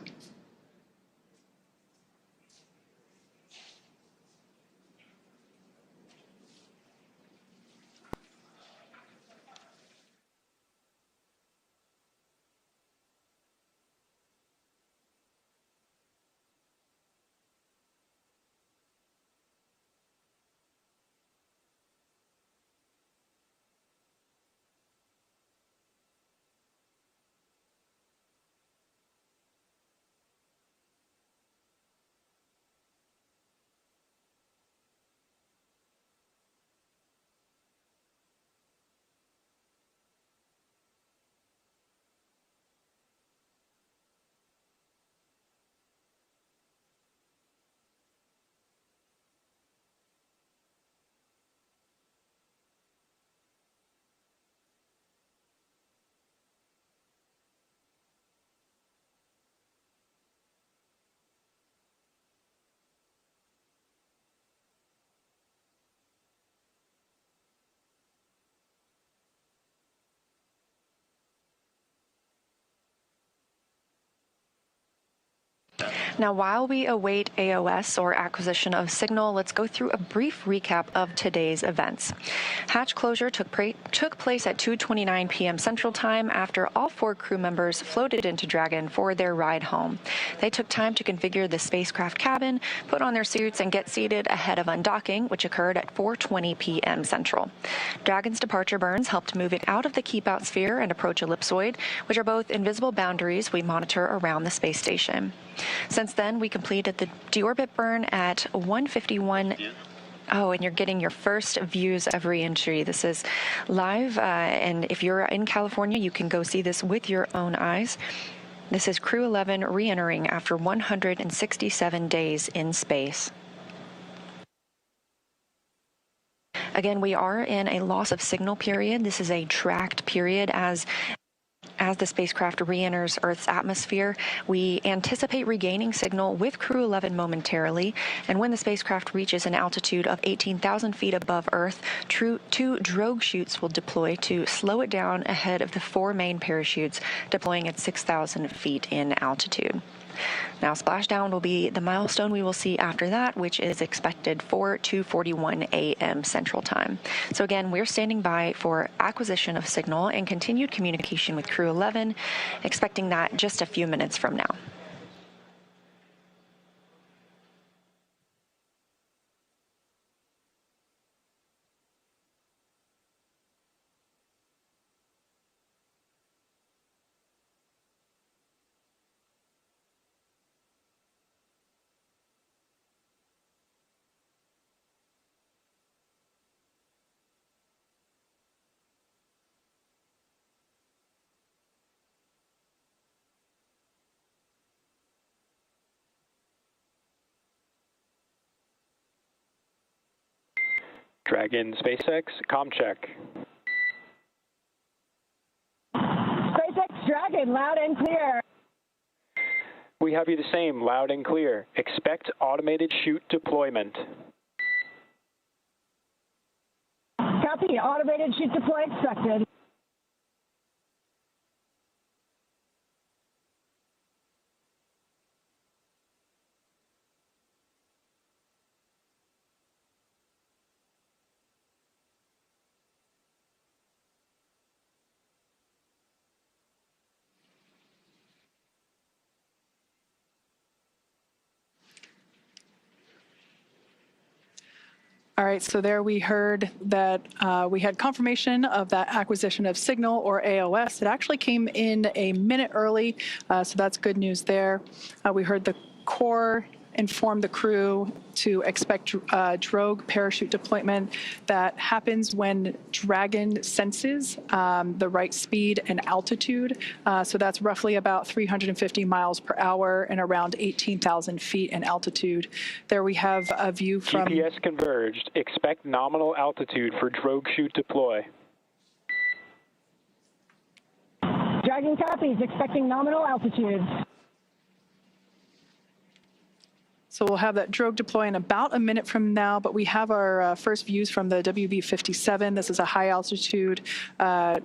Now, while we await AOS, or acquisition of signal, let's go through a brief recap of today's events. Hatch closure took place at 2:29 p.m. Central Time after all 4 crew members floated into Dragon for their ride home. They took time to configure the spacecraft cabin, put on their suits, and get seated ahead of undocking, which occurred at 4:20 p.m. Central. Dragon's departure burns helped move it out of the keep-out sphere and approach ellipsoid, which are both invisible boundaries we monitor around the space station. Since then, we completed the deorbit burn at 1:51. Oh, and you're getting your first views of Reentry. This is live, and if you're in California, you can go see this with your own eyes. This is Crew 11 re-entering after 167 days in space. Again, we are in a loss of signal period. This is a tracked period as the spacecraft re-enters Earth's atmosphere. We anticipate regaining signal with Crew 11 momentarily, and when the spacecraft reaches an altitude of 18,000 feet above Earth, 2 drogue chutes will deploy to slow it down ahead of the 4 main parachutes deploying at 6,000 feet in altitude. Now, Splashdown will be the milestone we will see after that, which is expected for 2:41 a.m. Central Time. So again, we're standing by for acquisition of signal and continued communication with Crew 11, expecting that just a few minutes from now. Dragon SpaceX, comm check. SpaceX Dragon, loud and clear. We have you the same, loud and clear. Expect automated chute deployment. Copy, automated chute deploy expected. All right, so there we heard that we had confirmation of that acquisition of signal, or AOS. It actually came in a minute early, so that's good news there. We heard the core inform the crew to expect drogue parachute deployment that happens when Dragon senses the right speed and altitude. So that's roughly about 350 miles per hour and around 18,000 feet in altitude. There we have a view from... GPS converged. Expect nominal altitude for drogue chute deploy. Dragon copies, expecting nominal altitude. So we'll have that drogue deploy in about a minute from now, but we have our first views from the WB-57. This is a high-altitude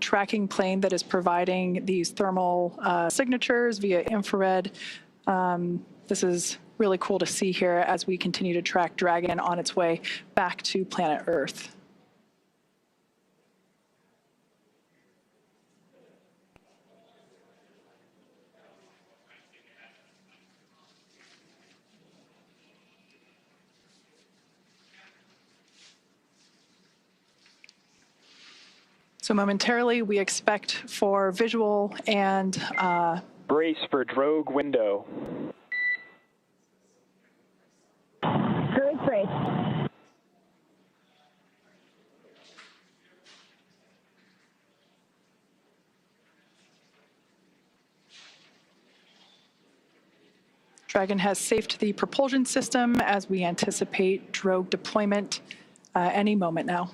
tracking plane that is providing these thermal signatures via infrared. This is really cool to see here as we continue to track Dragon on its way back to planet Earth. So momentarily, we expect for visual and... Brace for drogue window. Drogue brace. Dragon has safed the propulsion system as we anticipate drogue deployment any moment now.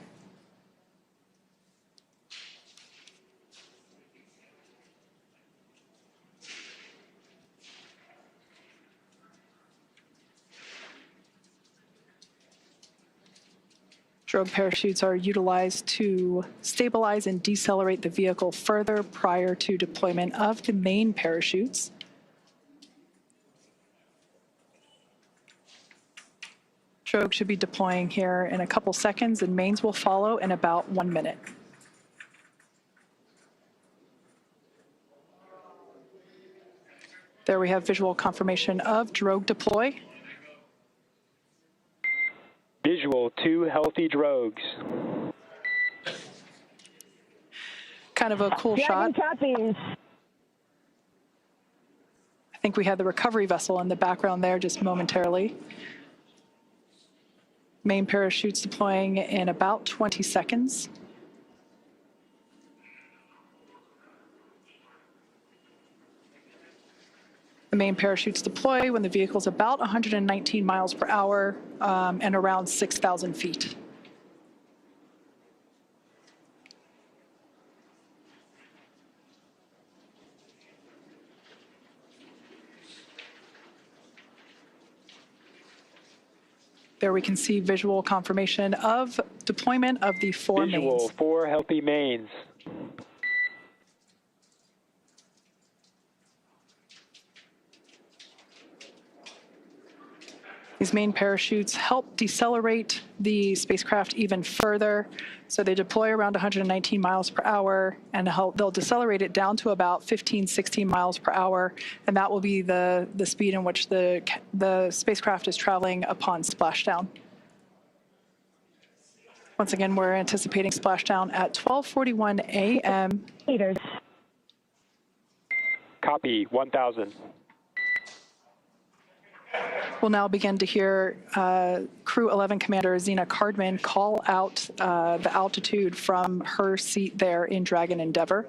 Drogue parachutes are utilized to stabilize and decelerate the vehicle further prior to deployment of the main parachutes. stroke should be deploying here in a couple seconds, and mains will follow in about 1 minute. There we have visual confirmation of drogue deploy. Visual, 2 healthy drogues. Kind of a cool shot. Copies. I think we had the recovery vessel in the background there just momentarily. Main parachutes deploying in about 20 seconds. The main parachutes deploy when the vehicle is about 119 miles per hour and around 6,000 feet. There we can see visual confirmation of deployment of the 4 mains. Visual, 4 healthy mains. These main parachutes help decelerate the spacecraft even further. So they deploy around 119 miles per hour, and they'll decelerate it down to about 15, 16 miles per hour. And that will be the speed in which the spacecraft is traveling upon splashdown. Once again, we're anticipating splashdown at 12:41 a.m. Meters. Copy, 1,000. We'll now begin to hear Crew 11 Commander Zena Cardman call out the altitude from her seat there in Dragon Endeavour.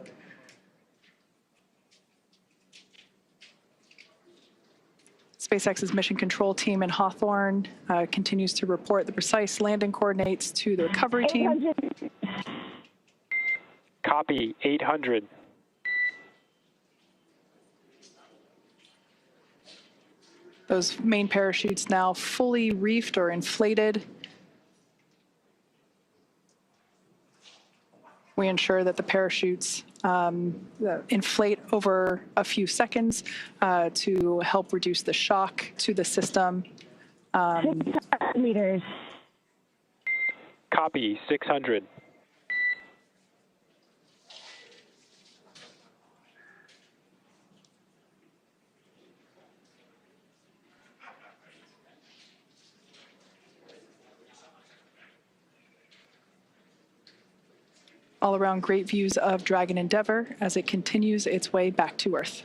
SpaceX's mission control team in Hawthorne continues to report the precise landing coordinates to the recovery team. Copy, 800. Those main parachutes now fully reefed or inflated. We ensure that the parachutes inflate over a few seconds to help reduce the shock to the system. 600 meters. Copy, 600. All around great views of Dragon Endeavour as it continues its way back to Earth.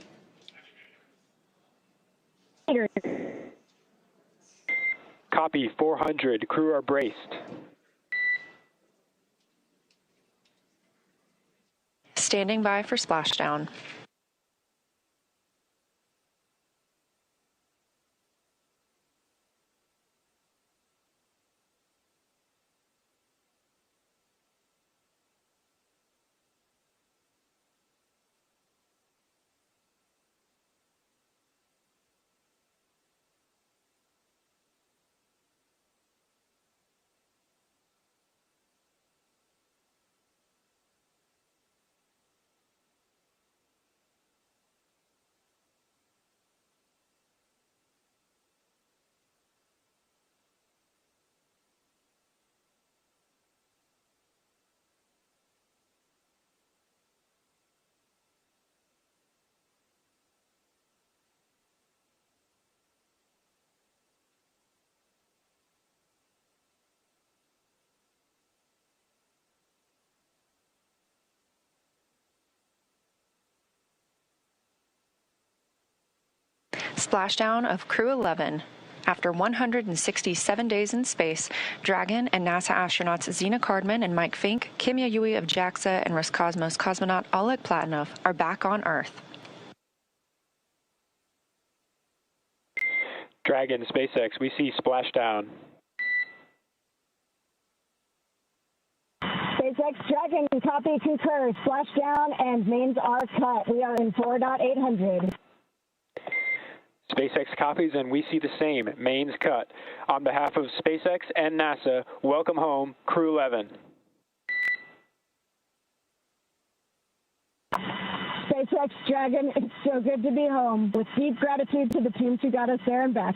Copy, 400. Crew are braced. Standing by for splashdown. Splashdown of Crew 11. After 167 days in space, Dragon and NASA astronauts Zena Cardman and Mike Fink, Kimya Yui of JAXA, and Roscosmos cosmonaut Oleg Platonov are back on Earth. Dragon, SpaceX, we see splashdown. SpaceX Dragon, copy, concur, splashdown, and mains are cut. We are in 4.800. SpaceX copies, and we see the same. Mains cut. On behalf of SpaceX and NASA, welcome home, Crew 11. SpaceX Dragon, it's so good to be home. With deep gratitude to the teams who got us there and back.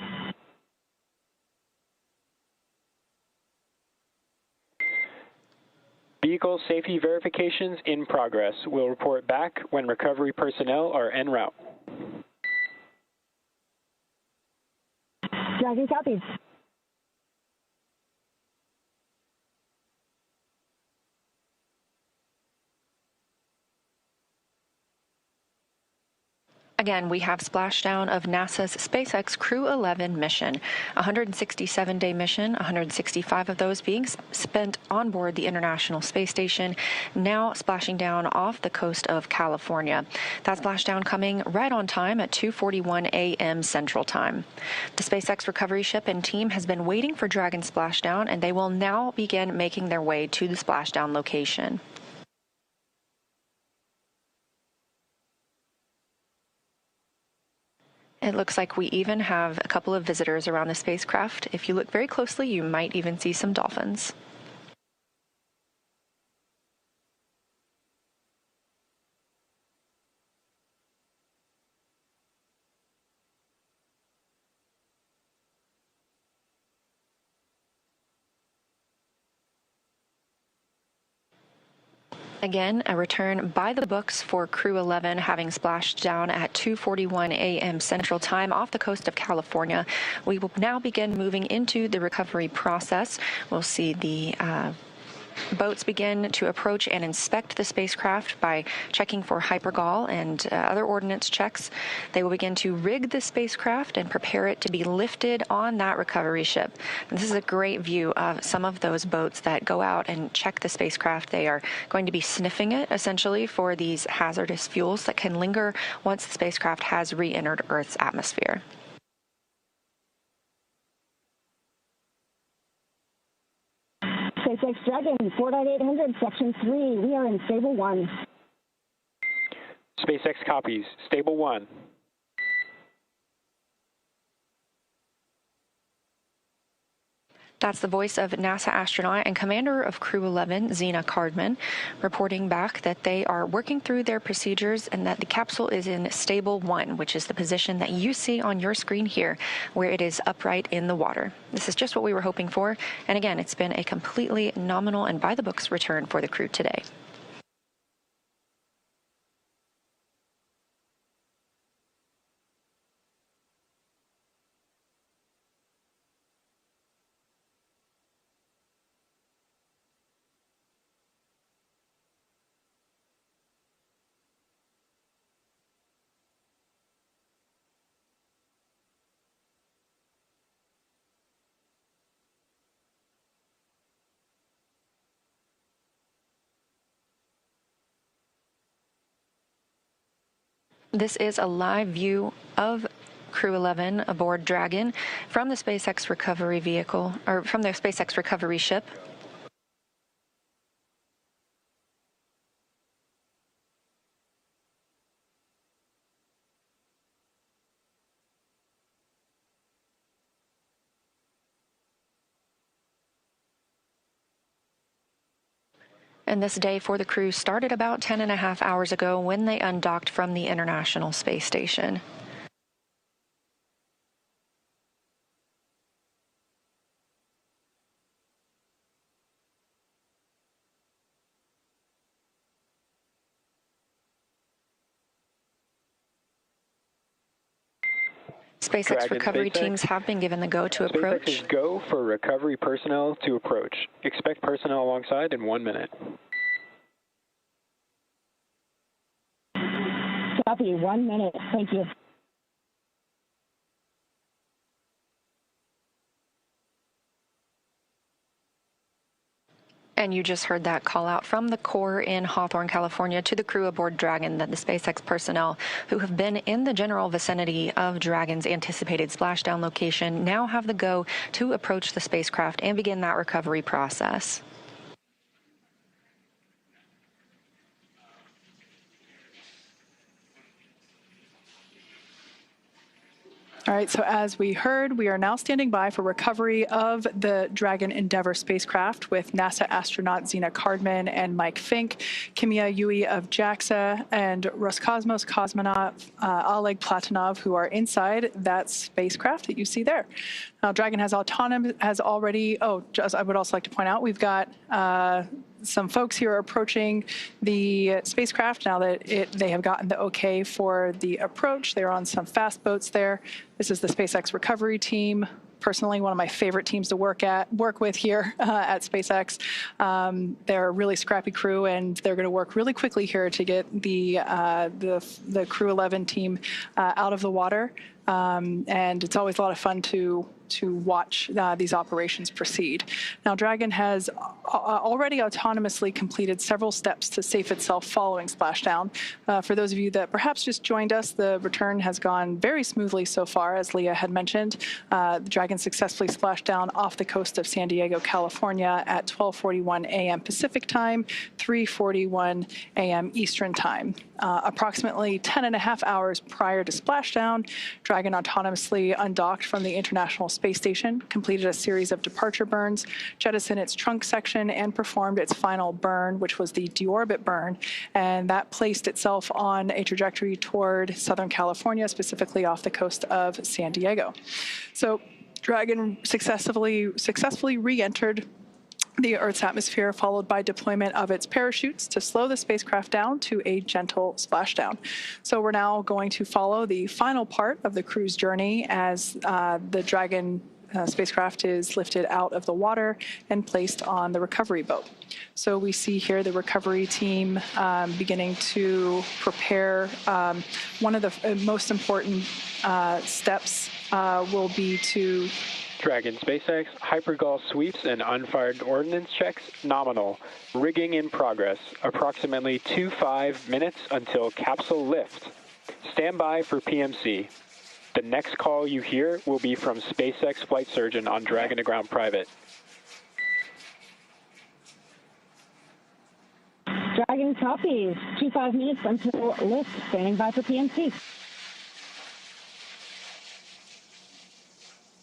vehicle safety verifications in progress. We'll report back when recovery personnel are en route. Dragon copies. Again, we have splashdown of NASA's SpaceX Crew 11 mission, a 167-day mission, 165 of those being spent on board the International Space Station, now splashing down off the coast of California. That splashdown coming right on time at 2:41 a.m. Central Time. The SpaceX recovery ship and team has been waiting for Dragon splashdown, and they will now begin making their way to the splashdown location. It looks like we even have a couple of visitors around the spacecraft. If you look very closely, you might even see some dolphins. Again, a return by the books for Crew 11, having splashed down at 2:41 a.m. Central Time off the coast of California. We will now begin moving into the recovery process. We'll see the boats begin to approach and inspect the spacecraft by checking for hypergol and other ordnance checks. They will begin to rig the spacecraft and prepare it to be lifted on that recovery ship. And this is a great view of some of those boats that go out and check the spacecraft. They are going to be sniffing it, essentially, for these hazardous fuels that can linger once the spacecraft has re-entered Earth's atmosphere. SpaceX Dragon 49800, Section 3. We are in Stable 1. SpaceX copies. Stable 1. That's the voice of NASA astronaut and commander of Crew 11, Zena Cardman, reporting back that they are working through their procedures and that the capsule is in Stable 1, which is the position that you see on your screen here, where it is upright in the water. This is just what we were hoping for. And again, it's been a completely nominal and by-the-books return for the crew today. This is a live view of Crew 11 aboard Dragon from the SpaceX recovery vehicle, or from their SpaceX recovery ship. And this day for the crew started about 10.5 hours ago when they undocked from the International Space Station. SpaceX recovery teams have been given the go to approach. SpaceX is go for recovery personnel to approach. Expect personnel alongside in 1 minute. Copy, 1 minute. Thank you. And you just heard that call out from the Corps in Hawthorne, California, to the crew aboard Dragon, that the SpaceX personnel who have been in the general vicinity of Dragon's anticipated splashdown location now have the go to approach the spacecraft and begin that recovery process. All right, so as we heard, we are now standing by for recovery of the Dragon Endeavour spacecraft with NASA astronaut Zena Cardman and Mike Fink, Kimia Yui of JAXA, and Roscosmos cosmonaut Oleg Platonov, who are inside that spacecraft that you see there. Now, Dragon has already, I would also like to point out, we've got some folks here are approaching the spacecraft now that they have gotten the okay for the approach. They're on some fast boats there. This is the SpaceX recovery team. Personally, one of my favorite teams to work with here at SpaceX. They're a really scrappy crew, and they're going to work really quickly here to get the Crew 11 team out of the water. And it's always a lot of fun to watch these operations proceed. Now, Dragon has already autonomously completed several steps to safe itself following splashdown. For those of you that perhaps just joined us, the return has gone very smoothly so far, as Leah had mentioned. The Dragon successfully splashed down off the coast of San Diego, California at 12:41 a.m. Pacific time, 3:41 a.m. Eastern time. Approximately 10.5 hours prior to splashdown, Dragon autonomously undocked from the International Space Station, completed a series of departure burns, jettisoned its trunk section, and performed its final burn, which was the deorbit burn, and that placed itself on a trajectory toward Southern California, specifically off the coast of San Diego. So Dragon successfully re-entered the Earth's atmosphere, followed by deployment of its parachutes to slow the spacecraft down to a gentle splashdown. So we're now going to follow the final part of the crew's journey as the Dragon spacecraft is lifted out of the water and placed on the recovery boat. So we see here the recovery team beginning to prepare. One of the most important steps will be to Dragon SpaceX, hypergol sweeps and unfired ordnance checks, nominal. Rigging in progress, approximately 25 minutes until capsule lift. Stand by for PMC. The next call you hear will be from SpaceX flight surgeon on Dragon to Ground Private. Dragon copies. 25 minutes until lift. Standing by for PMC.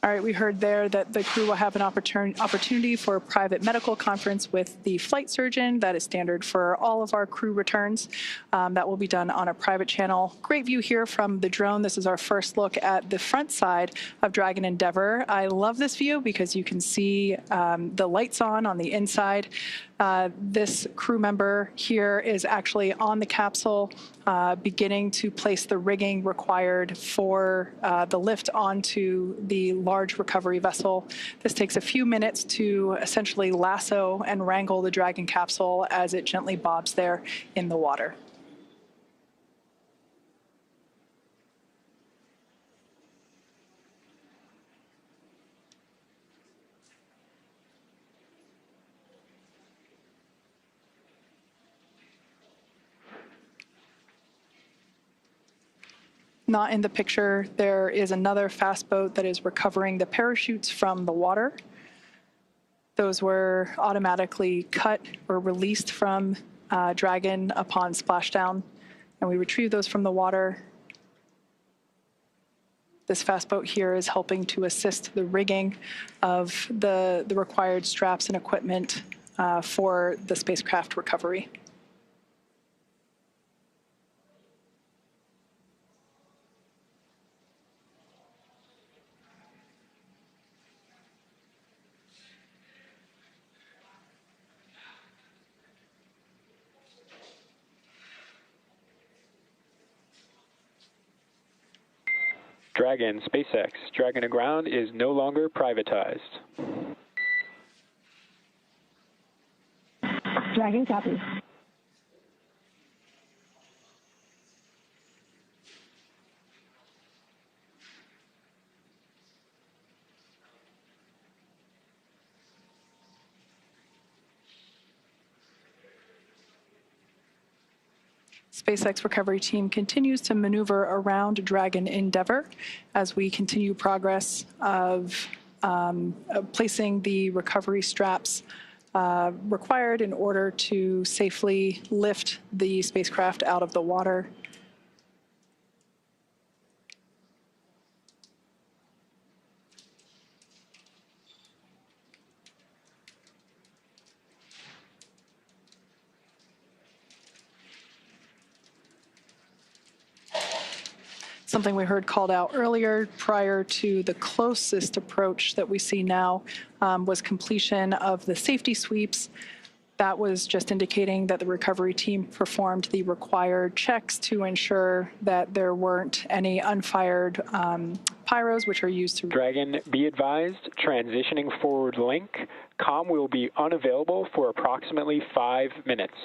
All right, we heard there that the crew will have an opportunity for a private medical conference with the flight surgeon. That is standard for all of our crew returns. That will be done on a private channel. Great view here from the drone. This is our first look at the front side of Dragon Endeavour. I love this view because you can see the lights on the inside. This crew member here is actually on the capsule, beginning to place the rigging required for the lift onto the large recovery vessel. This takes a few minutes to essentially lasso and wrangle the Dragon capsule as it gently bobs there in the water. Not in the picture, there is another fast boat that is recovering the parachutes from the water. Those were automatically cut or released from Dragon upon splashdown, and we retrieved those from the water. This fast boat here is helping to assist the rigging of the required straps and equipment for the spacecraft recovery. Dragon SpaceX, Dragon to Ground is no longer privatized. Dragon copies. SpaceX recovery team continues to maneuver around Dragon Endeavour as we continue progress of placing the recovery straps required in order to safely lift the spacecraft out of the water. Something we heard called out earlier prior to the closest approach that we see now was completion of the safety sweeps. That was just indicating that the recovery team performed the required checks to ensure that there weren't any unfired pyros, which are used to... Dragon, be advised, transitioning forward link. Comm will be unavailable for approximately 5 minutes.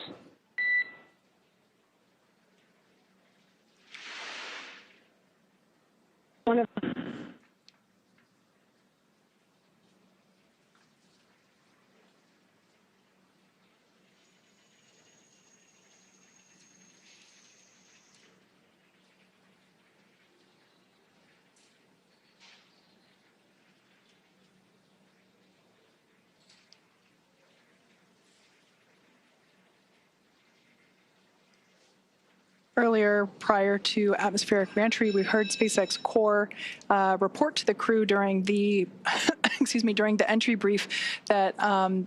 Earlier, prior to atmospheric reentry, we heard SpaceX core report to the crew during the, during the entry brief that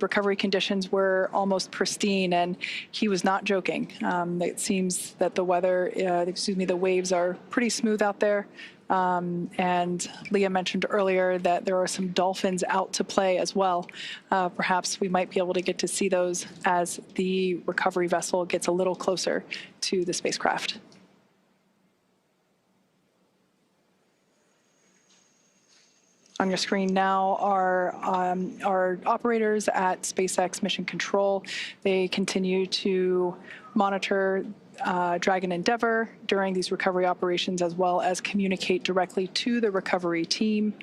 recovery conditions were almost pristine, and he was not joking. It seems that the weather, the waves are pretty smooth out there. And Leah mentioned earlier that there are some dolphins out to play as well. Perhaps we might be able to get to see those as the recovery vessel gets a little closer to the spacecraft. On your screen now are our operators at SpaceX Mission Control. They continue to monitor Dragon Endeavour during these recovery operations, as well as communicate directly to the recovery team.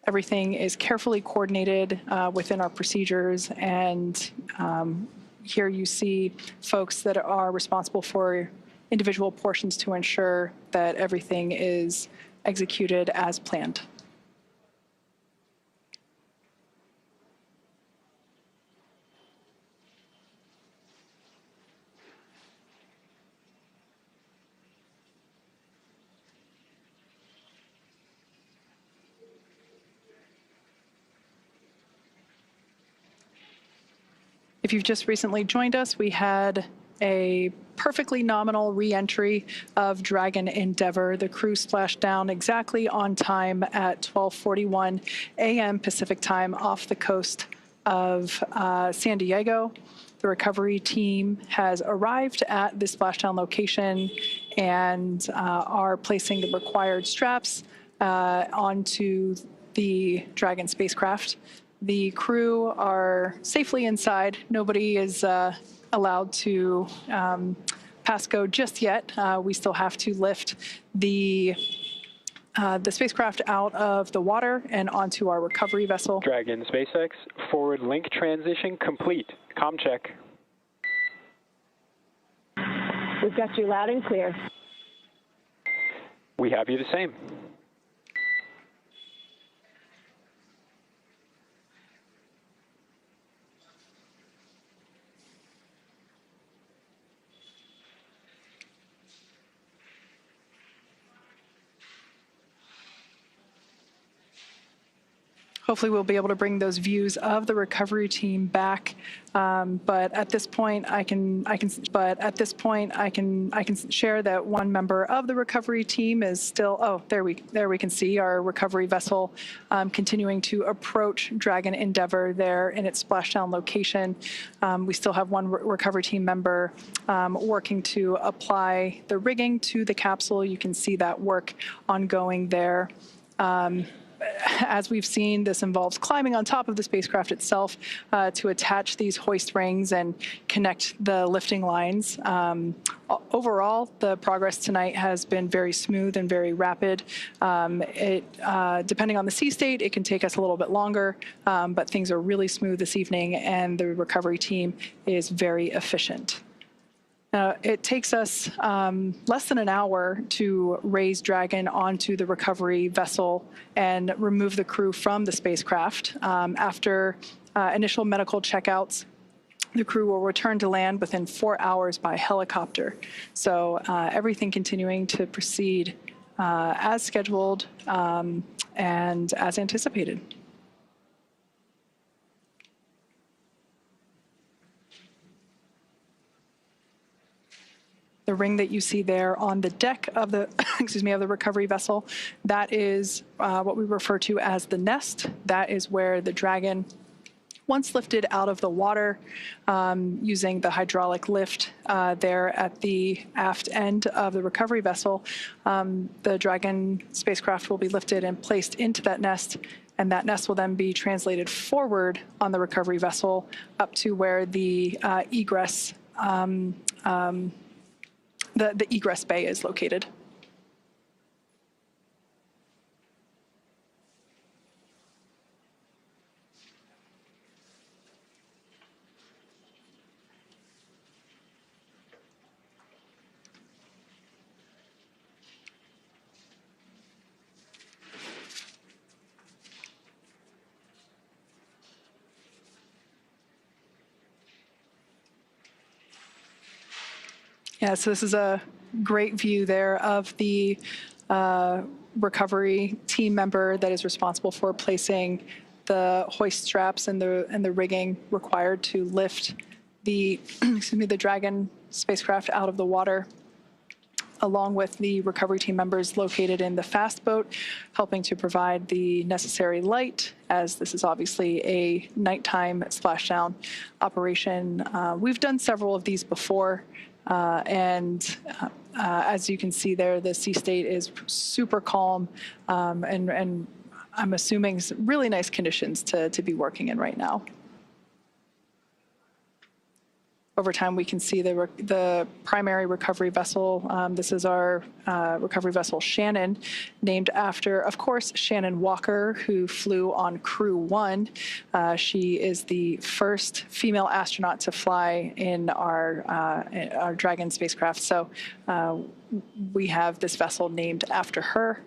Everything is carefully coordinated within our procedures, and here you see folks that are responsible for individual portions to ensure that everything is executed as planned. If you've just recently joined us, we had a perfectly nominal re-entry of Dragon Endeavour. The crew splashed down exactly on time at 12:41 a.m. Pacific time off the coast of San Diego. The recovery team has arrived at the splashdown location and are placing the required straps onto the Dragon spacecraft. The crew are safely inside. Nobody is allowed to pass go just yet. We still have to lift the spacecraft out of the water and onto our recovery vessel. Dragon SpaceX, forward link transition complete. Comm check. We've got you loud and clear. We have you the same. Hopefully we'll be able to bring those views of the recovery team back. But at this point, I can share that one member of the recovery team is still. Oh, there we can see our recovery vessel continuing to approach Dragon Endeavour there in its splashdown location. We still have one recovery team member working to apply the rigging to the capsule. You can see that work ongoing there. As we've seen, this involves climbing on top of the spacecraft itself to attach these hoist rings and connect the lifting lines. Overall, the progress tonight has been very smooth and very rapid. Depending on the sea state, it can take us a little bit longer, but things are really smooth this evening, and the recovery team is very efficient. It takes us less than an hour to raise Dragon onto the recovery vessel and remove the crew from the spacecraft. After initial medical checkouts, the crew will return to land within 4 hours by helicopter. So everything continuing to proceed as scheduled and as anticipated. The ring that you see there on the deck of the, of the recovery vessel, that is what we refer to as the nest. That is where the Dragon Once lifted out of the water using the hydraulic lift there at the aft end of the recovery vessel, the Dragon spacecraft will be lifted and placed into that nest, and that nest will then be translated forward on the recovery vessel up to where the egress, the egress bay is located. Yeah, so this is a great view there of the recovery team member that is responsible for placing the hoist straps and the rigging required to lift the the Dragon spacecraft out of the water, along with the recovery team members located in the fast boat, helping to provide the necessary light, as this is obviously a nighttime splashdown operation. We've done several of these before. As you can see there, the sea state is super calm, and I'm assuming really nice conditions to be working in right now. Over time, we can see the primary recovery vessel. This is our recovery vessel Shannon, named after, of course, Shannon Walker, who flew on Crew 1. She is the first female astronaut to fly in our Dragon spacecraft. So we have this vessel named after her.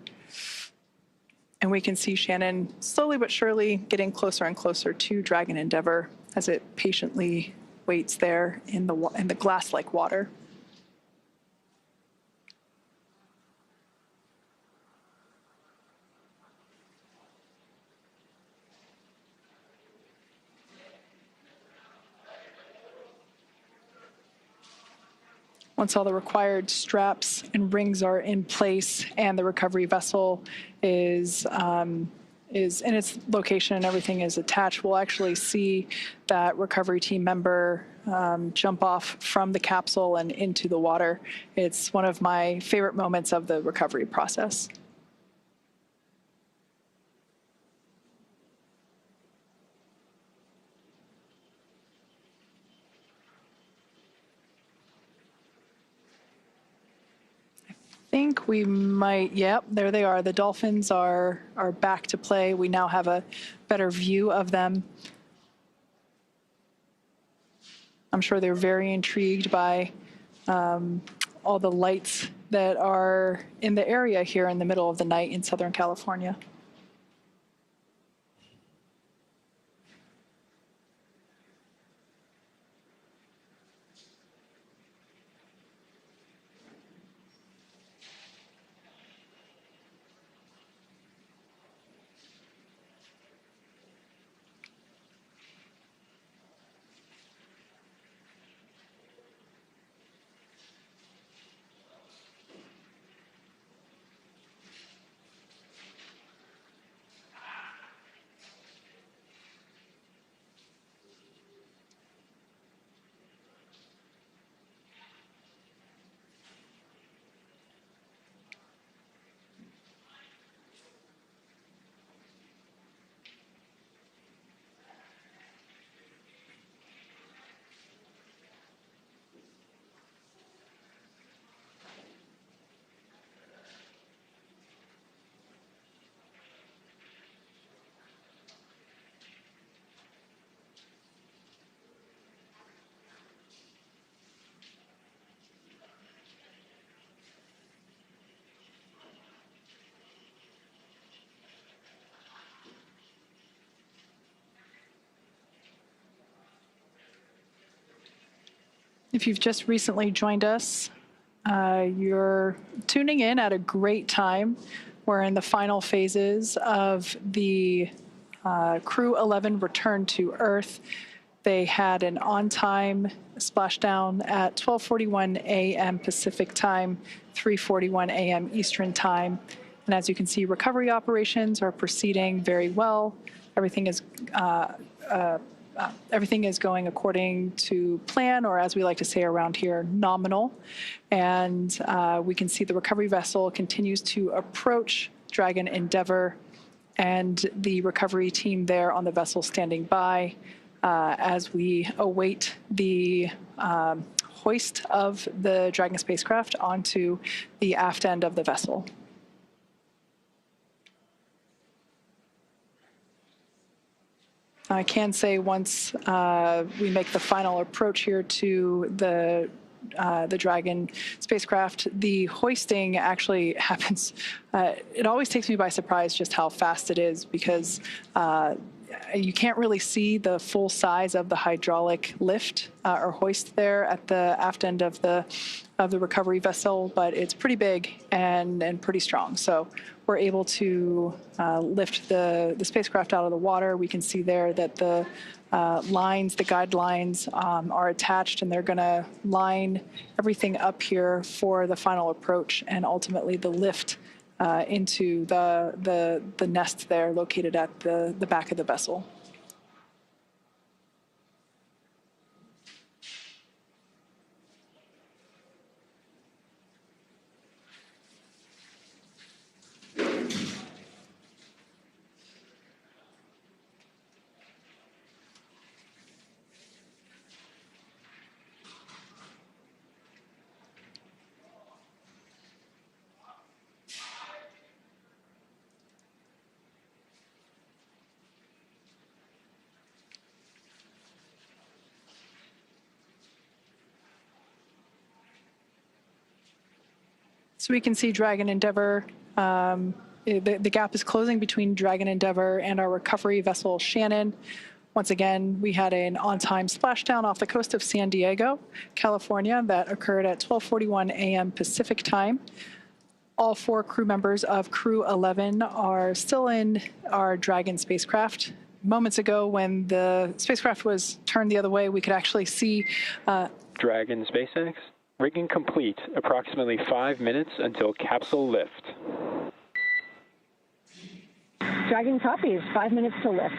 And we can see Shannon slowly but surely getting closer and closer to Dragon Endeavour as it patiently waits there in the glass-like water. Once all the required straps and rings are in place and the recovery vessel is in its location and everything is attached, we'll actually see that recovery team member jump off from the capsule and into the water. It's one of my favorite moments of the recovery process. I think we might, yep, there they are. The dolphins are back to play. We now have a better view of them. I'm sure they're very intrigued by all the lights that are in the area here in the middle of the night in Southern California. If you've just recently joined us, you're tuning in at a great time. We're in the final phases of the Crew 11 return to Earth. They had an on-time splashdown at 12:41 a.m. Pacific time, 3:41 a.m. Eastern time. And as you can see, recovery operations are proceeding very well. Everything is everything is going according to plan, or as we like to say around here, nominal. And we can see the recovery vessel continues to approach Dragon Endeavour, and the recovery team there on the vessel standing by as we await the hoist of the Dragon spacecraft onto the aft end of the vessel. I can say once we make the final approach here to the Dragon spacecraft, the hoisting actually happens. It always takes me by surprise just how fast it is, because you can't really see the full size of the hydraulic lift or hoist there at the aft end of the recovery vessel, but it's pretty big and pretty strong. So we're able to lift the spacecraft out of the water. We can see there that the lines, the guidelines are attached, and they're going to line everything up here for the final approach and ultimately the lift into the nest there located at the back of the vessel. So we can see Dragon Endeavour, the gap is closing between Dragon Endeavour and our recovery vessel Shannon. Once again, we had an on-time splashdown off the coast of San Diego, California, that occurred at 12:41 a.m. Pacific time. All 4 crew members of Crew 11 are still in our Dragon spacecraft. Moments ago, when the spacecraft was turned the other way, we could actually see Dragon SpaceX. Rigging complete. Approximately 5 minutes until capsule lift. Dragon copies. 5 minutes to lift.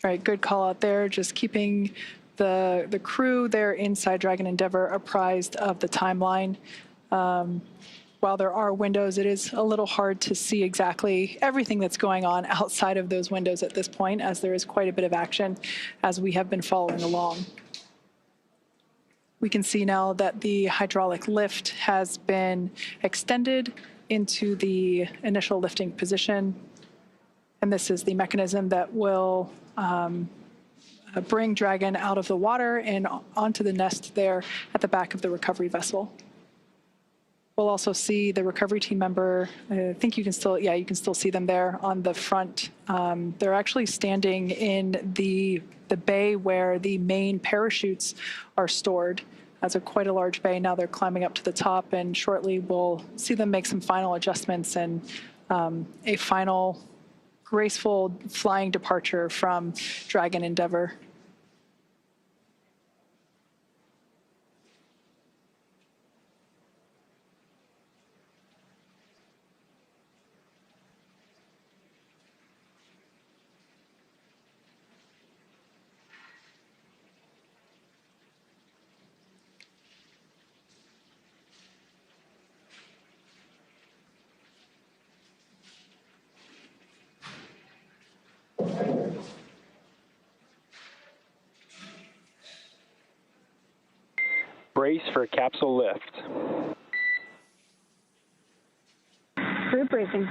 All right, good call out there. Just keeping the crew there inside Dragon Endeavour apprised of the timeline. While there are windows, it is a little hard to see exactly everything that's going on outside of those windows at this point, as there is quite a bit of action as we have been following along. We can see now that the hydraulic lift has been extended into the initial lifting position, and this is the mechanism that will bring Dragon out of the water and onto the nest there at the back of the recovery vessel. We'll also see the recovery team member. I think you can still, you can still see them there on the front. They're actually standing in the bay where the main parachutes are stored. That's quite a large bay. Now they're climbing up to the top, and shortly we'll see them make some final adjustments and a final graceful flying departure from Dragon Endeavour. Brace for capsule lift. Crew bracing.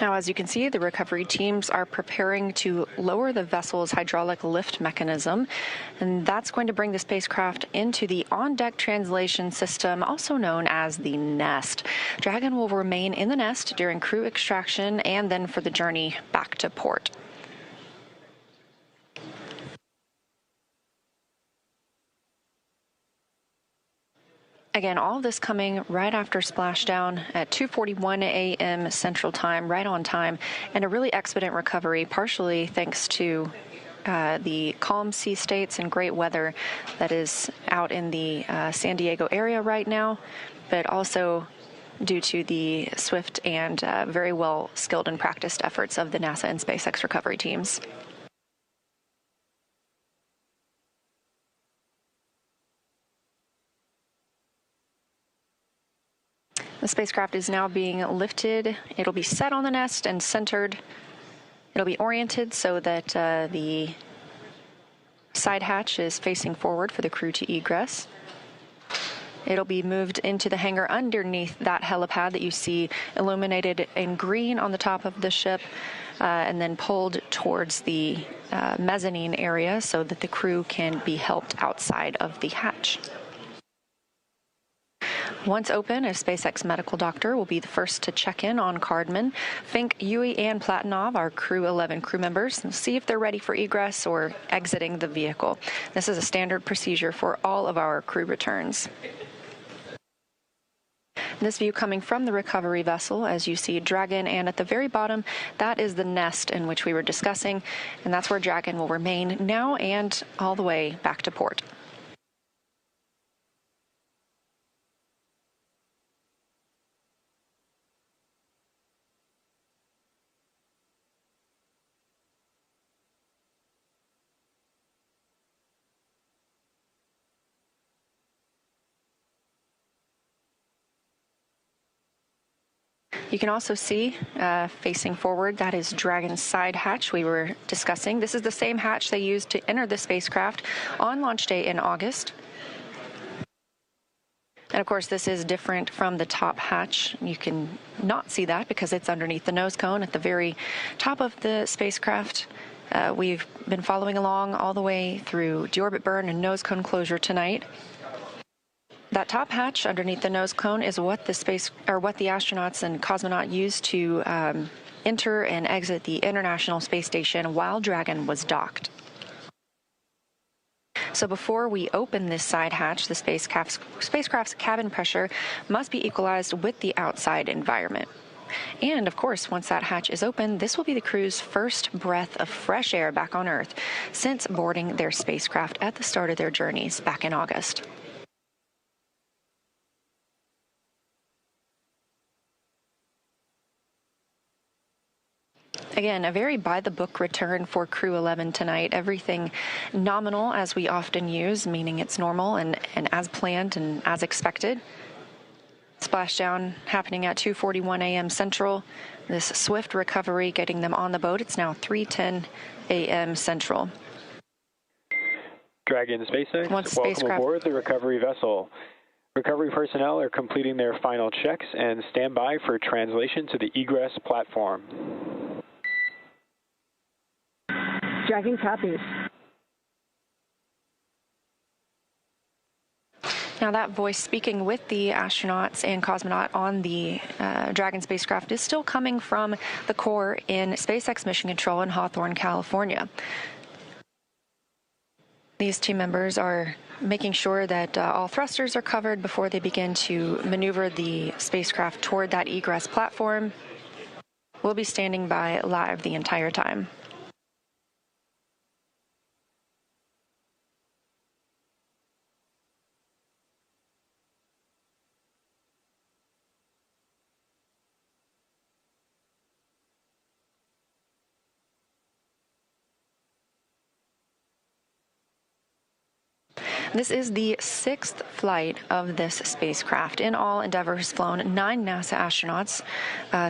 Now, as you can see, the recovery teams are preparing to lower the vessel's hydraulic lift mechanism, and that's going to bring the spacecraft into the on-deck translation system, also known as the nest. Dragon will remain in the nest during crew extraction and then for the journey back to port. Again, all of this coming right after splashdown at 2:41 a.m. Central Time, right on time, and a really expedient recovery, partially thanks to the calm sea states and great weather that is out in the San Diego area right now, but also due to the swift and very well skilled and practiced efforts of the NASA and SpaceX recovery teams. The spacecraft is now being lifted. It'll be set on the nest and centered. It'll be oriented so that the side hatch is facing forward for the crew to egress. It'll be moved into the hangar underneath that helipad that you see illuminated in green on the top of the ship, and then pulled towards the mezzanine area so that the crew can be helped outside of the hatch. Once open, a SpaceX medical doctor will be the first to check in on Cardman. Fink, Yui, and Platonov are Crew 11 crew members and see if they're ready for egress or exiting the vehicle. This is a standard procedure for all of our crew returns. This view coming from the recovery vessel, as you see Dragon, and at the very bottom, that is the nest in which we were discussing, and that's where Dragon will remain now and all the way back to port. You can also see, facing forward, that is Dragon's side hatch we were discussing. This is the same hatch they used to enter the spacecraft on launch day in August. And of course, this is different from the top hatch. You can not see that because it's underneath the nose cone at the very top of the spacecraft. We've been following along all the way through deorbit burn and nose cone closure tonight. That top hatch underneath the nose cone is what the astronauts and cosmonaut used to enter and exit the International Space Station while Dragon was docked. So before we open this side hatch, the spacecraft's cabin pressure must be equalized with the outside environment. And of course, once that hatch is open, this will be the crew's first breath of fresh air back on Earth since boarding their spacecraft at the start of their journeys back in August. Again, a very by-the-book return for Crew 11 tonight. Everything nominal, as we often use, meaning it's normal and as planned and as expected. Splashdown happening at 2:41 a.m. Central. This swift recovery getting them on the boat. It's now 3:10 a.m. Central. Dragon SpaceX, welcome aboard the recovery vessel. Recovery personnel are completing their final checks and stand by for translation to the Egress platform. Dragon copies. Now that voice speaking with the astronauts and cosmonaut on the Dragon spacecraft is still coming from the core in SpaceX Mission Control in Hawthorne, California. These team members are making sure that all thrusters are covered before they begin to maneuver the spacecraft toward that egress platform. We'll be standing by live the entire time. This is the sixth flight of this spacecraft. In all, Endeavour has flown 9 NASA astronauts,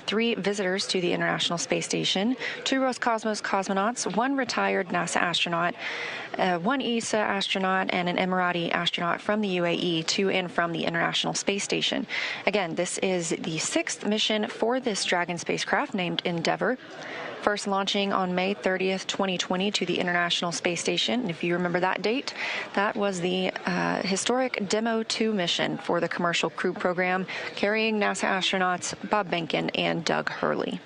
3 visitors to the International Space Station, 2 Roscosmos cosmonauts, 1 retired NASA astronaut, 1 ESA astronaut, and an Emirati astronaut from the UAE to and from the International Space Station. Again, this is the 6th mission for this Dragon spacecraft named Endeavour. First launching on May 30th, 2020 to the International Space Station. And if you remember that date, that was the historic Demo 2 mission for the Commercial Crew Program, carrying NASA astronauts Bob Behnken and Doug Hurley.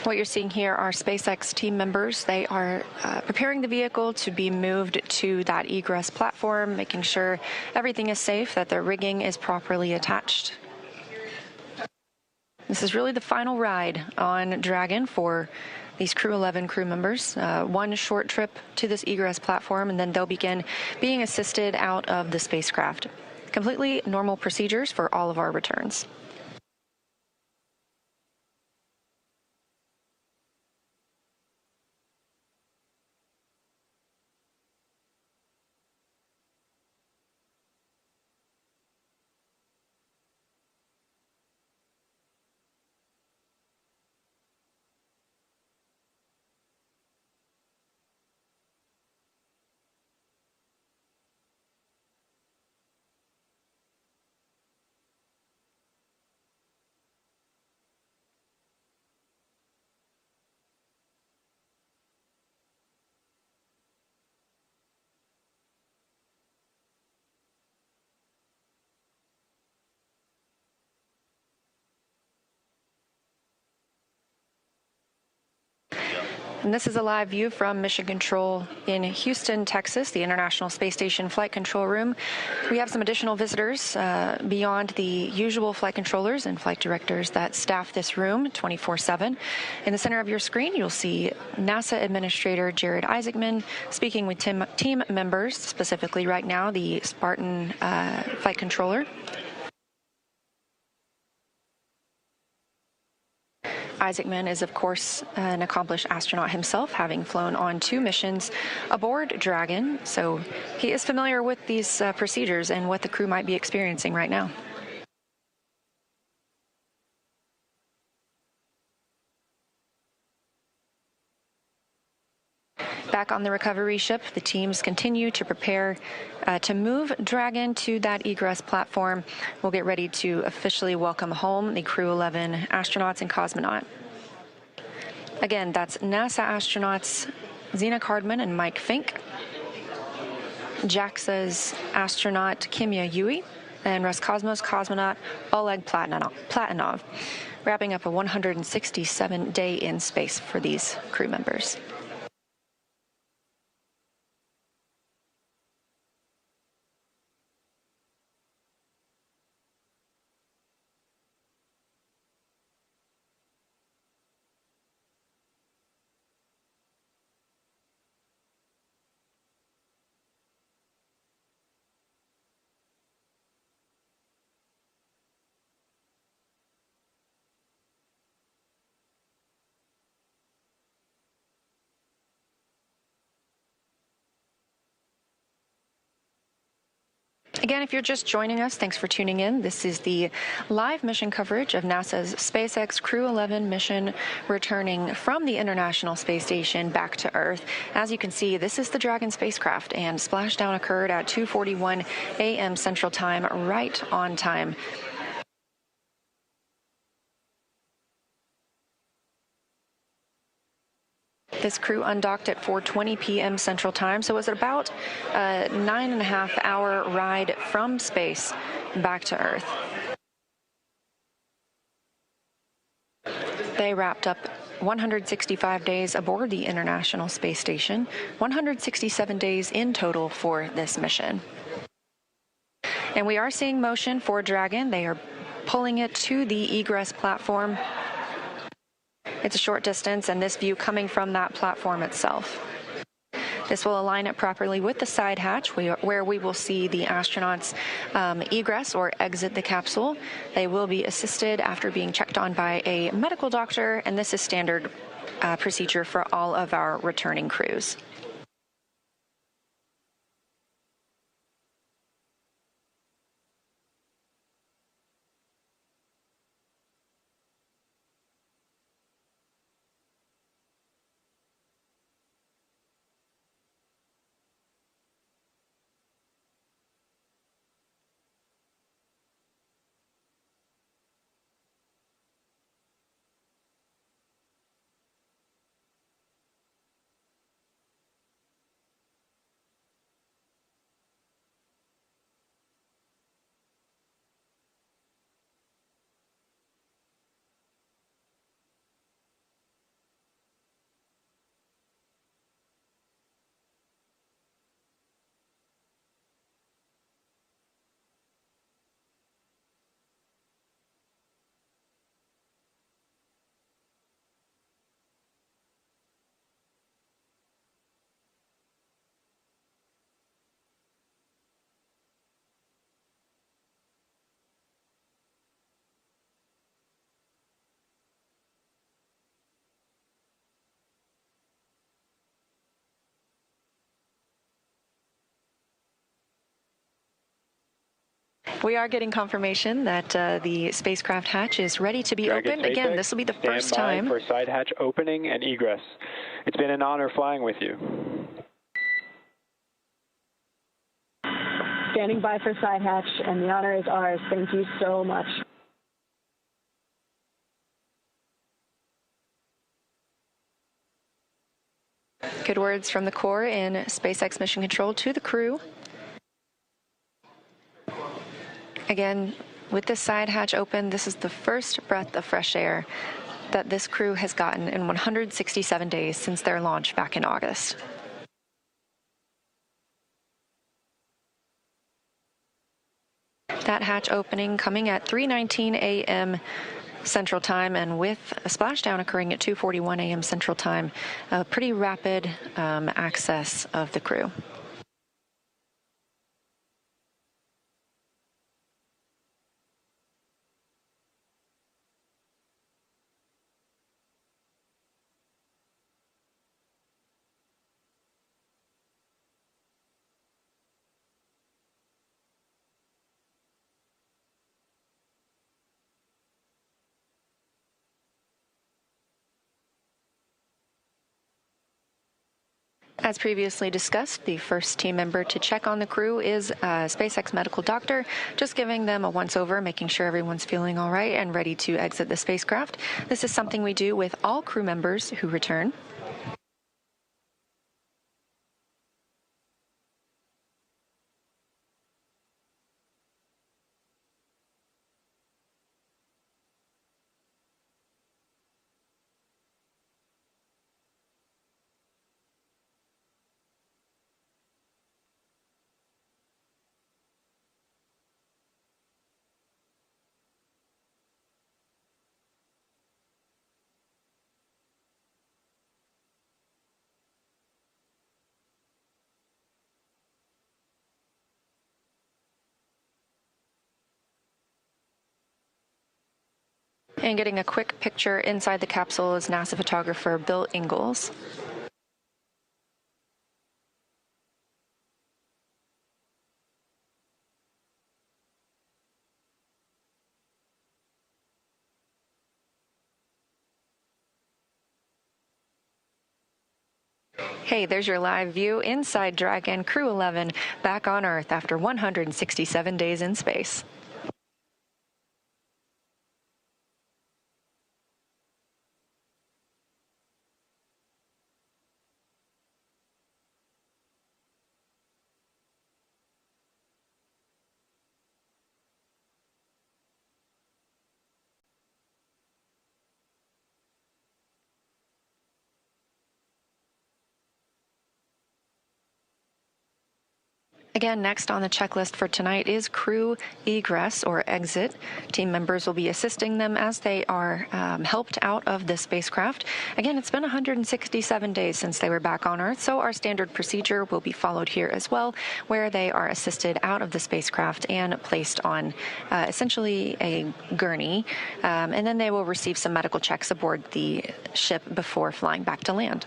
What you're seeing here are SpaceX team members. They are preparing the vehicle to be moved to that egress platform, making sure everything is safe, that the rigging is properly attached. This is really the final ride on Dragon for these Crew 11 crew members. One short trip to this egress platform, and then they'll begin being assisted out of the spacecraft. Completely normal procedures for all of our returns. And this is a live view from Mission Control in Houston, Texas, the International Space Station Flight Control Room. We have some additional visitors beyond the usual flight controllers and flight directors that staff this room 24/7. In the center of your screen, you'll see NASA Administrator Jared Isaacman speaking with team members, specifically right now the Spartan flight controller. Isaacman is, of course, an accomplished astronaut himself, having flown on 2 missions aboard Dragon, so he is familiar with these procedures and what the crew might be experiencing right now. Back on the recovery ship, the teams continue to prepare to move Dragon to that egress platform. We'll get ready to officially welcome home the Crew 11 astronauts and cosmonaut. Again, that's NASA astronauts Zena Cardman and Mike Fink, JAXA's astronaut Kimya Yui, and Roscosmos cosmonaut Oleg Platonov, wrapping up a 167-day in space for these crew members. Again, if you're just joining us, thanks for tuning in. This is the live mission coverage of NASA's SpaceX Crew 11 mission returning from the International Space Station back to Earth. As you can see, this is the Dragon spacecraft, and splashdown occurred at 2:41 a.m. Central Time, right on time. This crew undocked at 4:20 p.m. Central Time, so it was about a 9.5-hour ride from space back to Earth. They wrapped up 165 days aboard the International Space Station, 167 days in total for this mission. And we are seeing motion for Dragon. They are pulling it to the egress platform. It's a short distance, and this view coming from that platform itself. This will align it properly with the side hatch, where we will see the astronauts egress or exit the capsule. They will be assisted after being checked on by a medical doctor, and this is standard procedure for all of our returning crews. We are getting confirmation that the spacecraft hatch is ready to be opened. Again, this will be the first time. Stand by for side hatch opening and egress. It's been an honor flying with you. Standing by for side hatch, and the honor is ours. Thank you so much. Good words from the Corps in SpaceX Mission Control to the crew. Again, with this side hatch open, this is the first breath of fresh air that this crew has gotten in 167 days since their launch back in August. That hatch opening coming at 3:19 a.m. Central Time, and with a splashdown occurring at 2:41 a.m. Central Time, a pretty rapid access of the crew. As previously discussed, the first team member to check on the crew is a SpaceX medical doctor, just giving them a once-over, making sure everyone's feeling all right and ready to exit the spacecraft. This is something we do with all crew members who return. And getting a quick picture inside the capsule is NASA photographer Bill Ingalls. Hey, there's your live view inside Dragon Crew 11 back on Earth after 167 days in space. Again, next on the checklist for tonight is crew egress or exit. Team members will be assisting them as they are helped out of the spacecraft. Again, it's been 167 days since they were back on Earth, so our standard procedure will be followed here as well, where they are assisted out of the spacecraft and placed on essentially a gurney, and then they will receive some medical checks aboard the ship before flying back to land.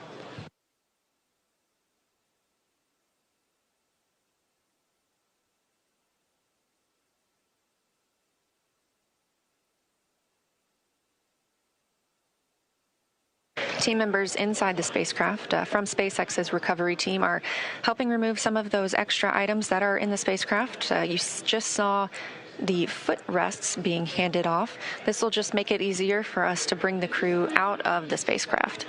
Team members inside the spacecraft from SpaceX's recovery team are helping remove some of those extra items that are in the spacecraft. You just saw the footrests being handed off. This will just make it easier for us to bring the crew out of the spacecraft.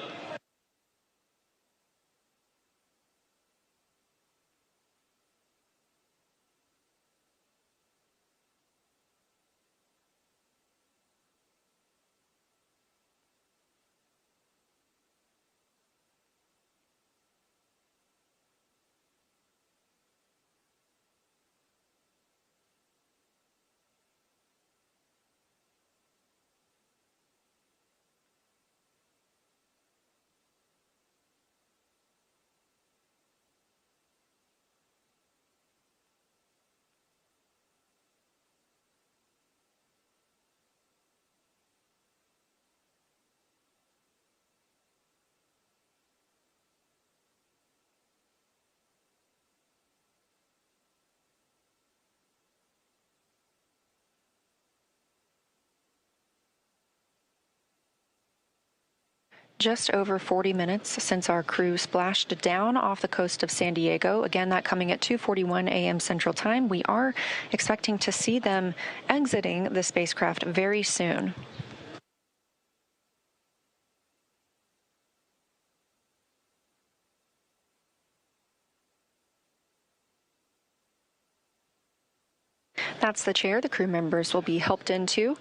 just over 40 minutes since our crew splashed down off the coast of San Diego. Again, that coming at 2:41 a.m. Central Time. We are expecting to see them exiting the spacecraft very soon. That's the chair the crew members will be helped into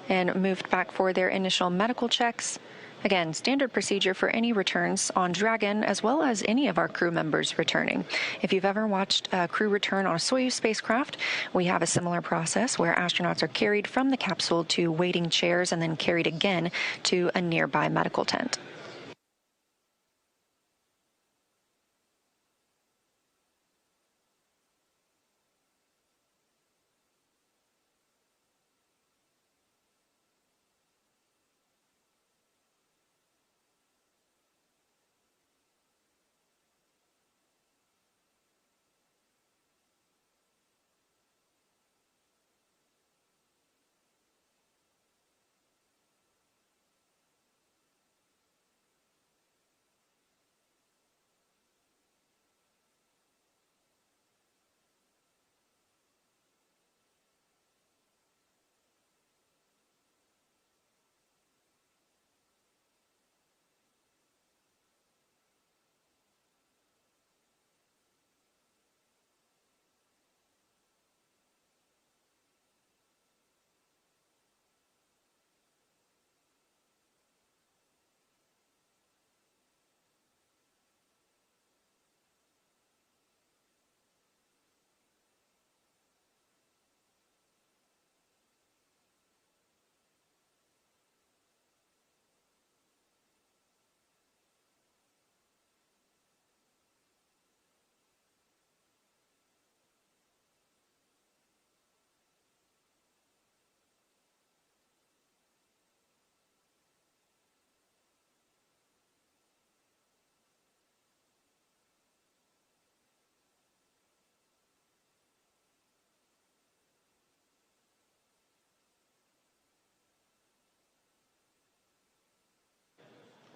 and moved back for their initial medical checks. Again, standard procedure for any returns on Dragon, as well as any of our crew members returning. If you've ever watched a crew return on a Soyuz spacecraft, we have a similar process where astronauts are carried from the capsule to waiting chairs and then carried again to a nearby medical tent.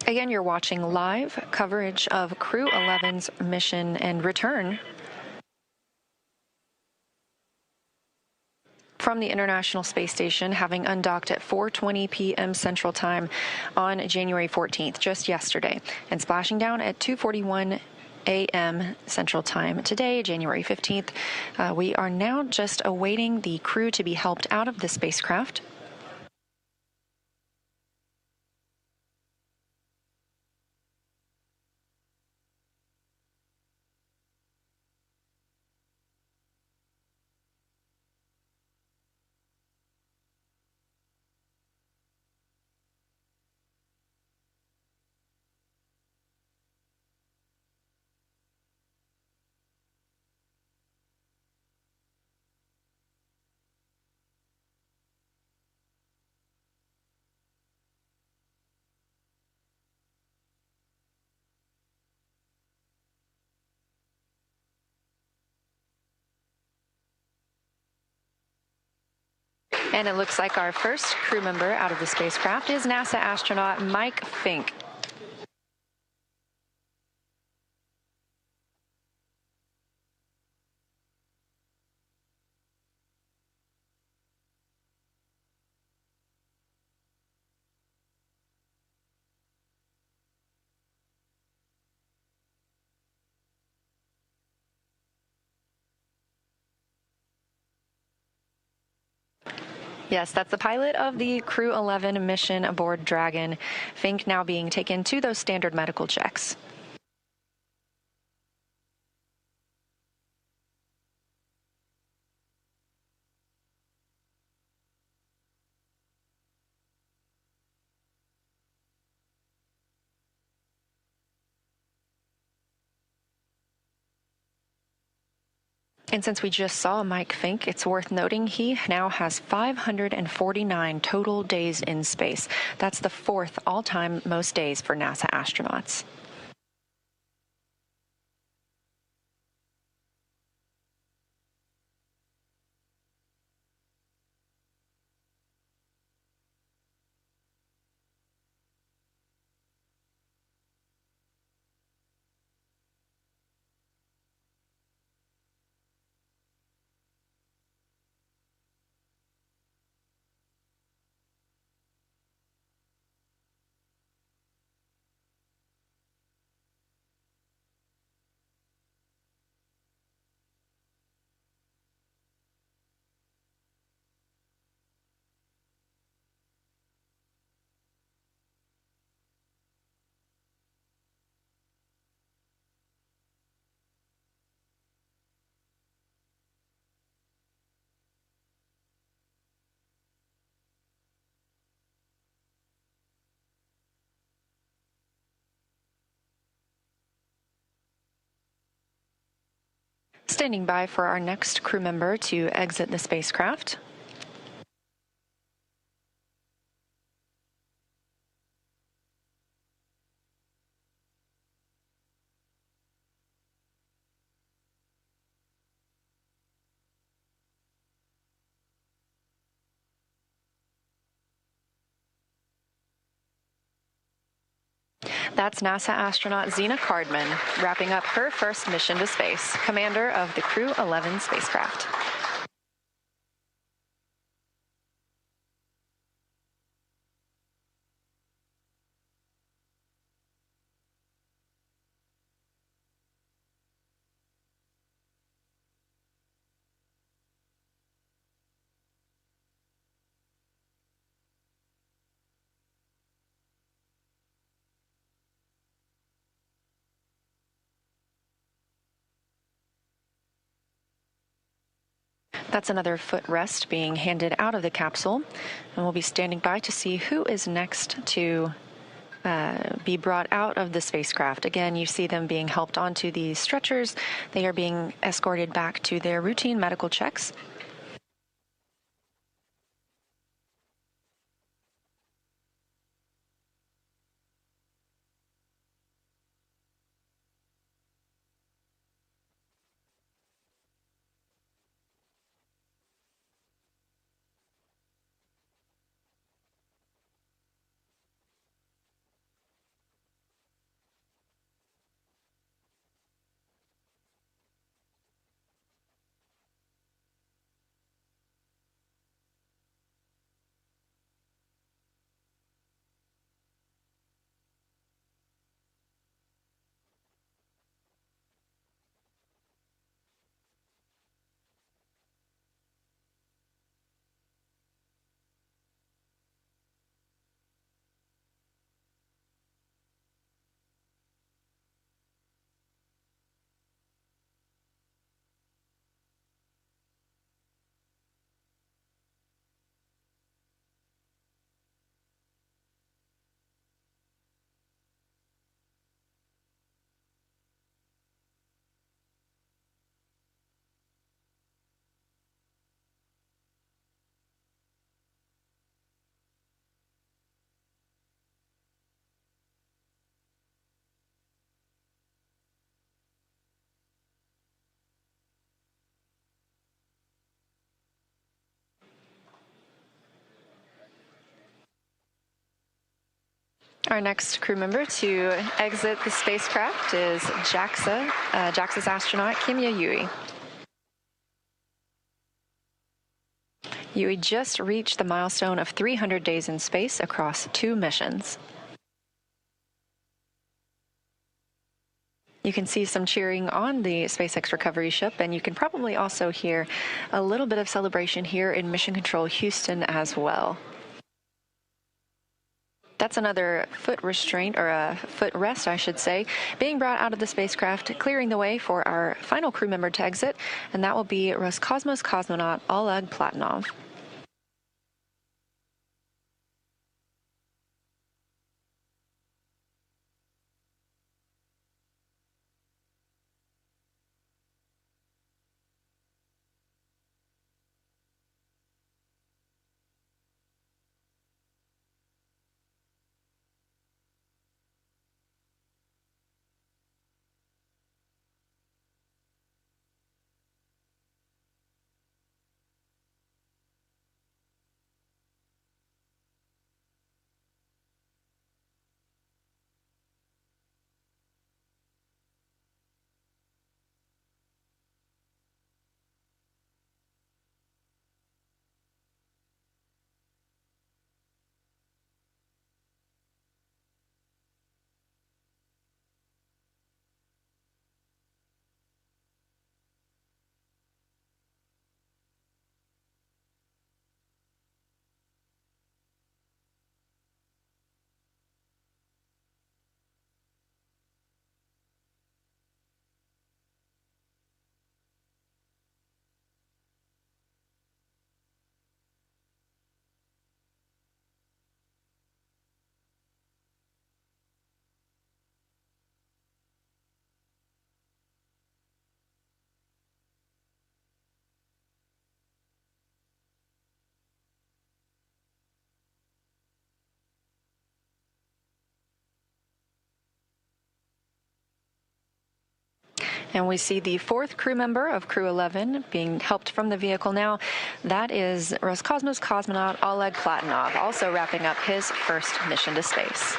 Again, you're watching live coverage of Crew 11's mission and return from the International Space Station, having undocked at 4:20 p.m. Central Time on January 14th, just yesterday, and splashing down at 2:41 a.m. Central Time today, January 15th. We are now just awaiting the crew to be helped out of the spacecraft. And it looks like our first crew member out of the spacecraft is NASA astronaut Mike Fink. Yes, that's the pilot of the Crew 11 mission aboard Dragon. Fink now being taken to those standard medical checks. And since we just saw Mike Fink, it's worth noting he now has 549 total days in space. That's the fourth all-time most days for NASA astronauts. Standing by for our next crew member to exit the spacecraft. That's NASA astronaut Xena Cardman, wrapping up her first mission to space, commander of the Crew 11 spacecraft. That's another footrest being handed out of the capsule, and we'll be standing by to see who is next to be brought out of the spacecraft. Again, you see them being helped onto these stretchers. They are being escorted back to their routine medical checks. Our next crew member to exit the spacecraft is JAXA's astronaut Kimya Yui. Yui just reached the milestone of 300 days in space across 2 missions. You can see some cheering on the SpaceX recovery ship, and you can probably also hear a little bit of celebration here in Mission Control Houston as well. That's another foot restraint, or a foot rest, I should say, being brought out of the spacecraft, clearing the way for our final crew member to exit, and that will be Roscosmos cosmonaut Oleg Platonov. And we see the fourth crew member of Crew 11 being helped from the vehicle now. That is Roscosmos cosmonaut Oleg Platonov, also wrapping up his first mission to space.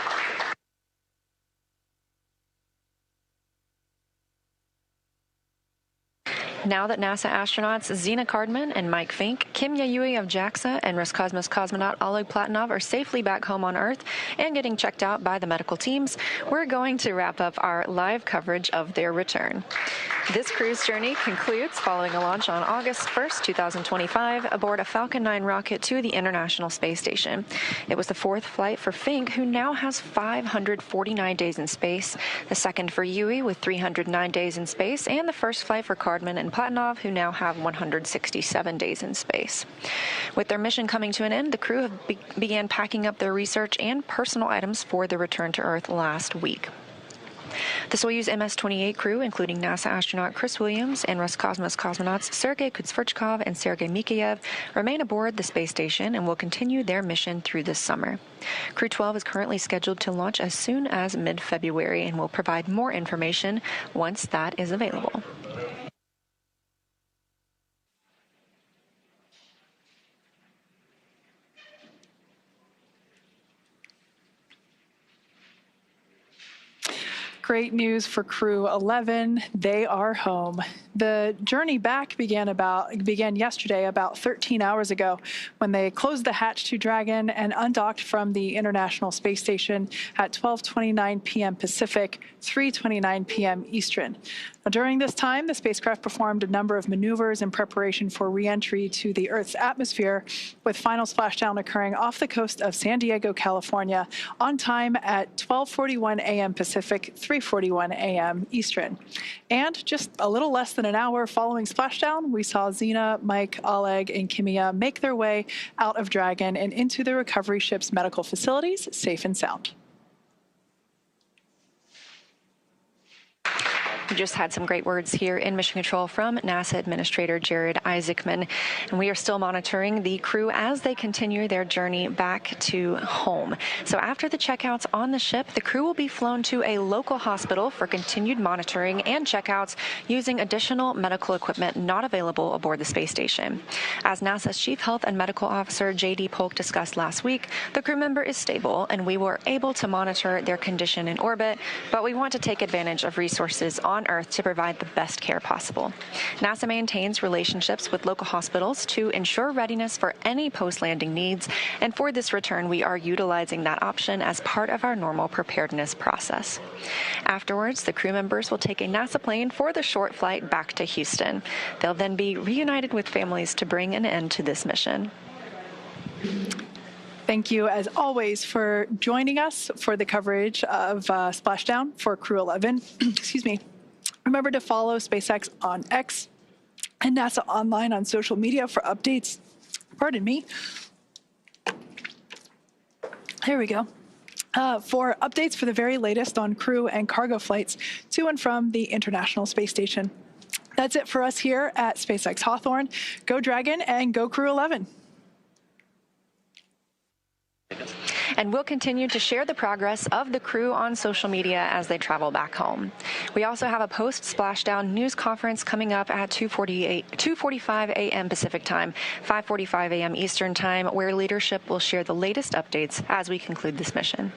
Now that NASA astronauts Zena Cardman and Mike Fink, Kim Yayui of JAXA, and Roscosmos cosmonaut Oleg Platonov are safely back home on Earth and getting checked out by the medical teams, we're going to wrap up our live coverage of their return. This crew's journey concludes following a launch on August 1st, 2025, aboard a Falcon 9 rocket to the International Space Station. It was the fourth flight for Fink, who now has 549 days in space, the second for Yui with 309 days in space, and the first flight for Cardman and Platonov, who now have 167 days in space. With their mission coming to an end, the crew began packing up their research and personal items for the return to Earth last week. The Soyuz MS-28 crew, including NASA astronaut Chris Williams and Roscosmos cosmonauts Sergei Kutsverchkov and Sergei Mikheyev, remain aboard the space station and will continue their mission through this summer. Crew 12 is currently scheduled to launch as soon as mid-February and will provide more information once that is available. Great news for Crew 11. They are home. The journey back began yesterday, about 13 hours ago, when they closed the hatch to Dragon and undocked from the International Space Station at 12:29 p.m. Pacific, 3:29 p.m. Eastern. Now, during this time, the spacecraft performed a number of maneuvers in preparation for re-entry to the Earth's atmosphere, with final splashdown occurring off the coast of San Diego, California, on time at 12:41 a.m. Pacific, 3:41 a.m. Eastern. And just a little less than an hour following splashdown, we saw Zena, Mike, Oleg, and Kimia make their way out of Dragon and into the recovery ship's medical facilities, safe and sound. We just had some great words here in Mission Control from NASA Administrator Jared Isaacman, and we are still monitoring the crew as they continue their journey back to home. So after the checkouts on the ship, the crew will be flown to a local hospital for continued monitoring and checkouts using additional medical equipment not available aboard the space station. As NASA's Chief Health and Medical Officer J.D. Polk discussed last week, the crew member is stable and we were able to monitor their condition in orbit, but we want to take advantage of resources on Earth to provide the best care possible. NASA maintains relationships with local hospitals to ensure readiness for any post-landing needs, and for this return, we are utilizing that option as part of our normal preparedness process. Afterwards, the crew members will take a NASA plane for the short flight back to Houston. They'll then be reunited with families to bring an end to this mission. Thank you, as always, for joining us for the coverage of Splashdown for Crew 11. Excuse me. Remember to follow SpaceX on X and NASA Online on social media for updates. Pardon me. Here we go. For updates for the very latest on crew and cargo flights to and from the International Space Station. That's it for us here at SpaceX Hawthorne. Go Dragon and go Crew 11. And we'll continue to share the progress of the crew on social media as they travel back home. We also have a post-splashdown news conference coming up at 2:45 a.m. Pacific time, 5:45 a.m. Eastern time, where leadership will share the latest updates as we conclude this mission.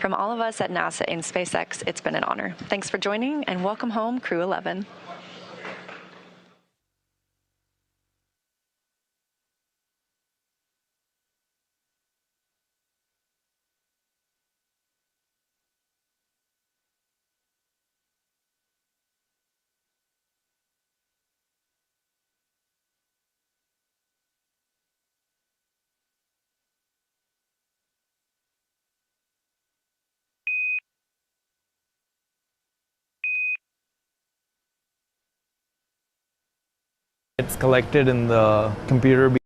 From all of us at NASA and SpaceX, it's been an honor. Thanks for joining, and welcome home, Crew 11. It's collected in the computer.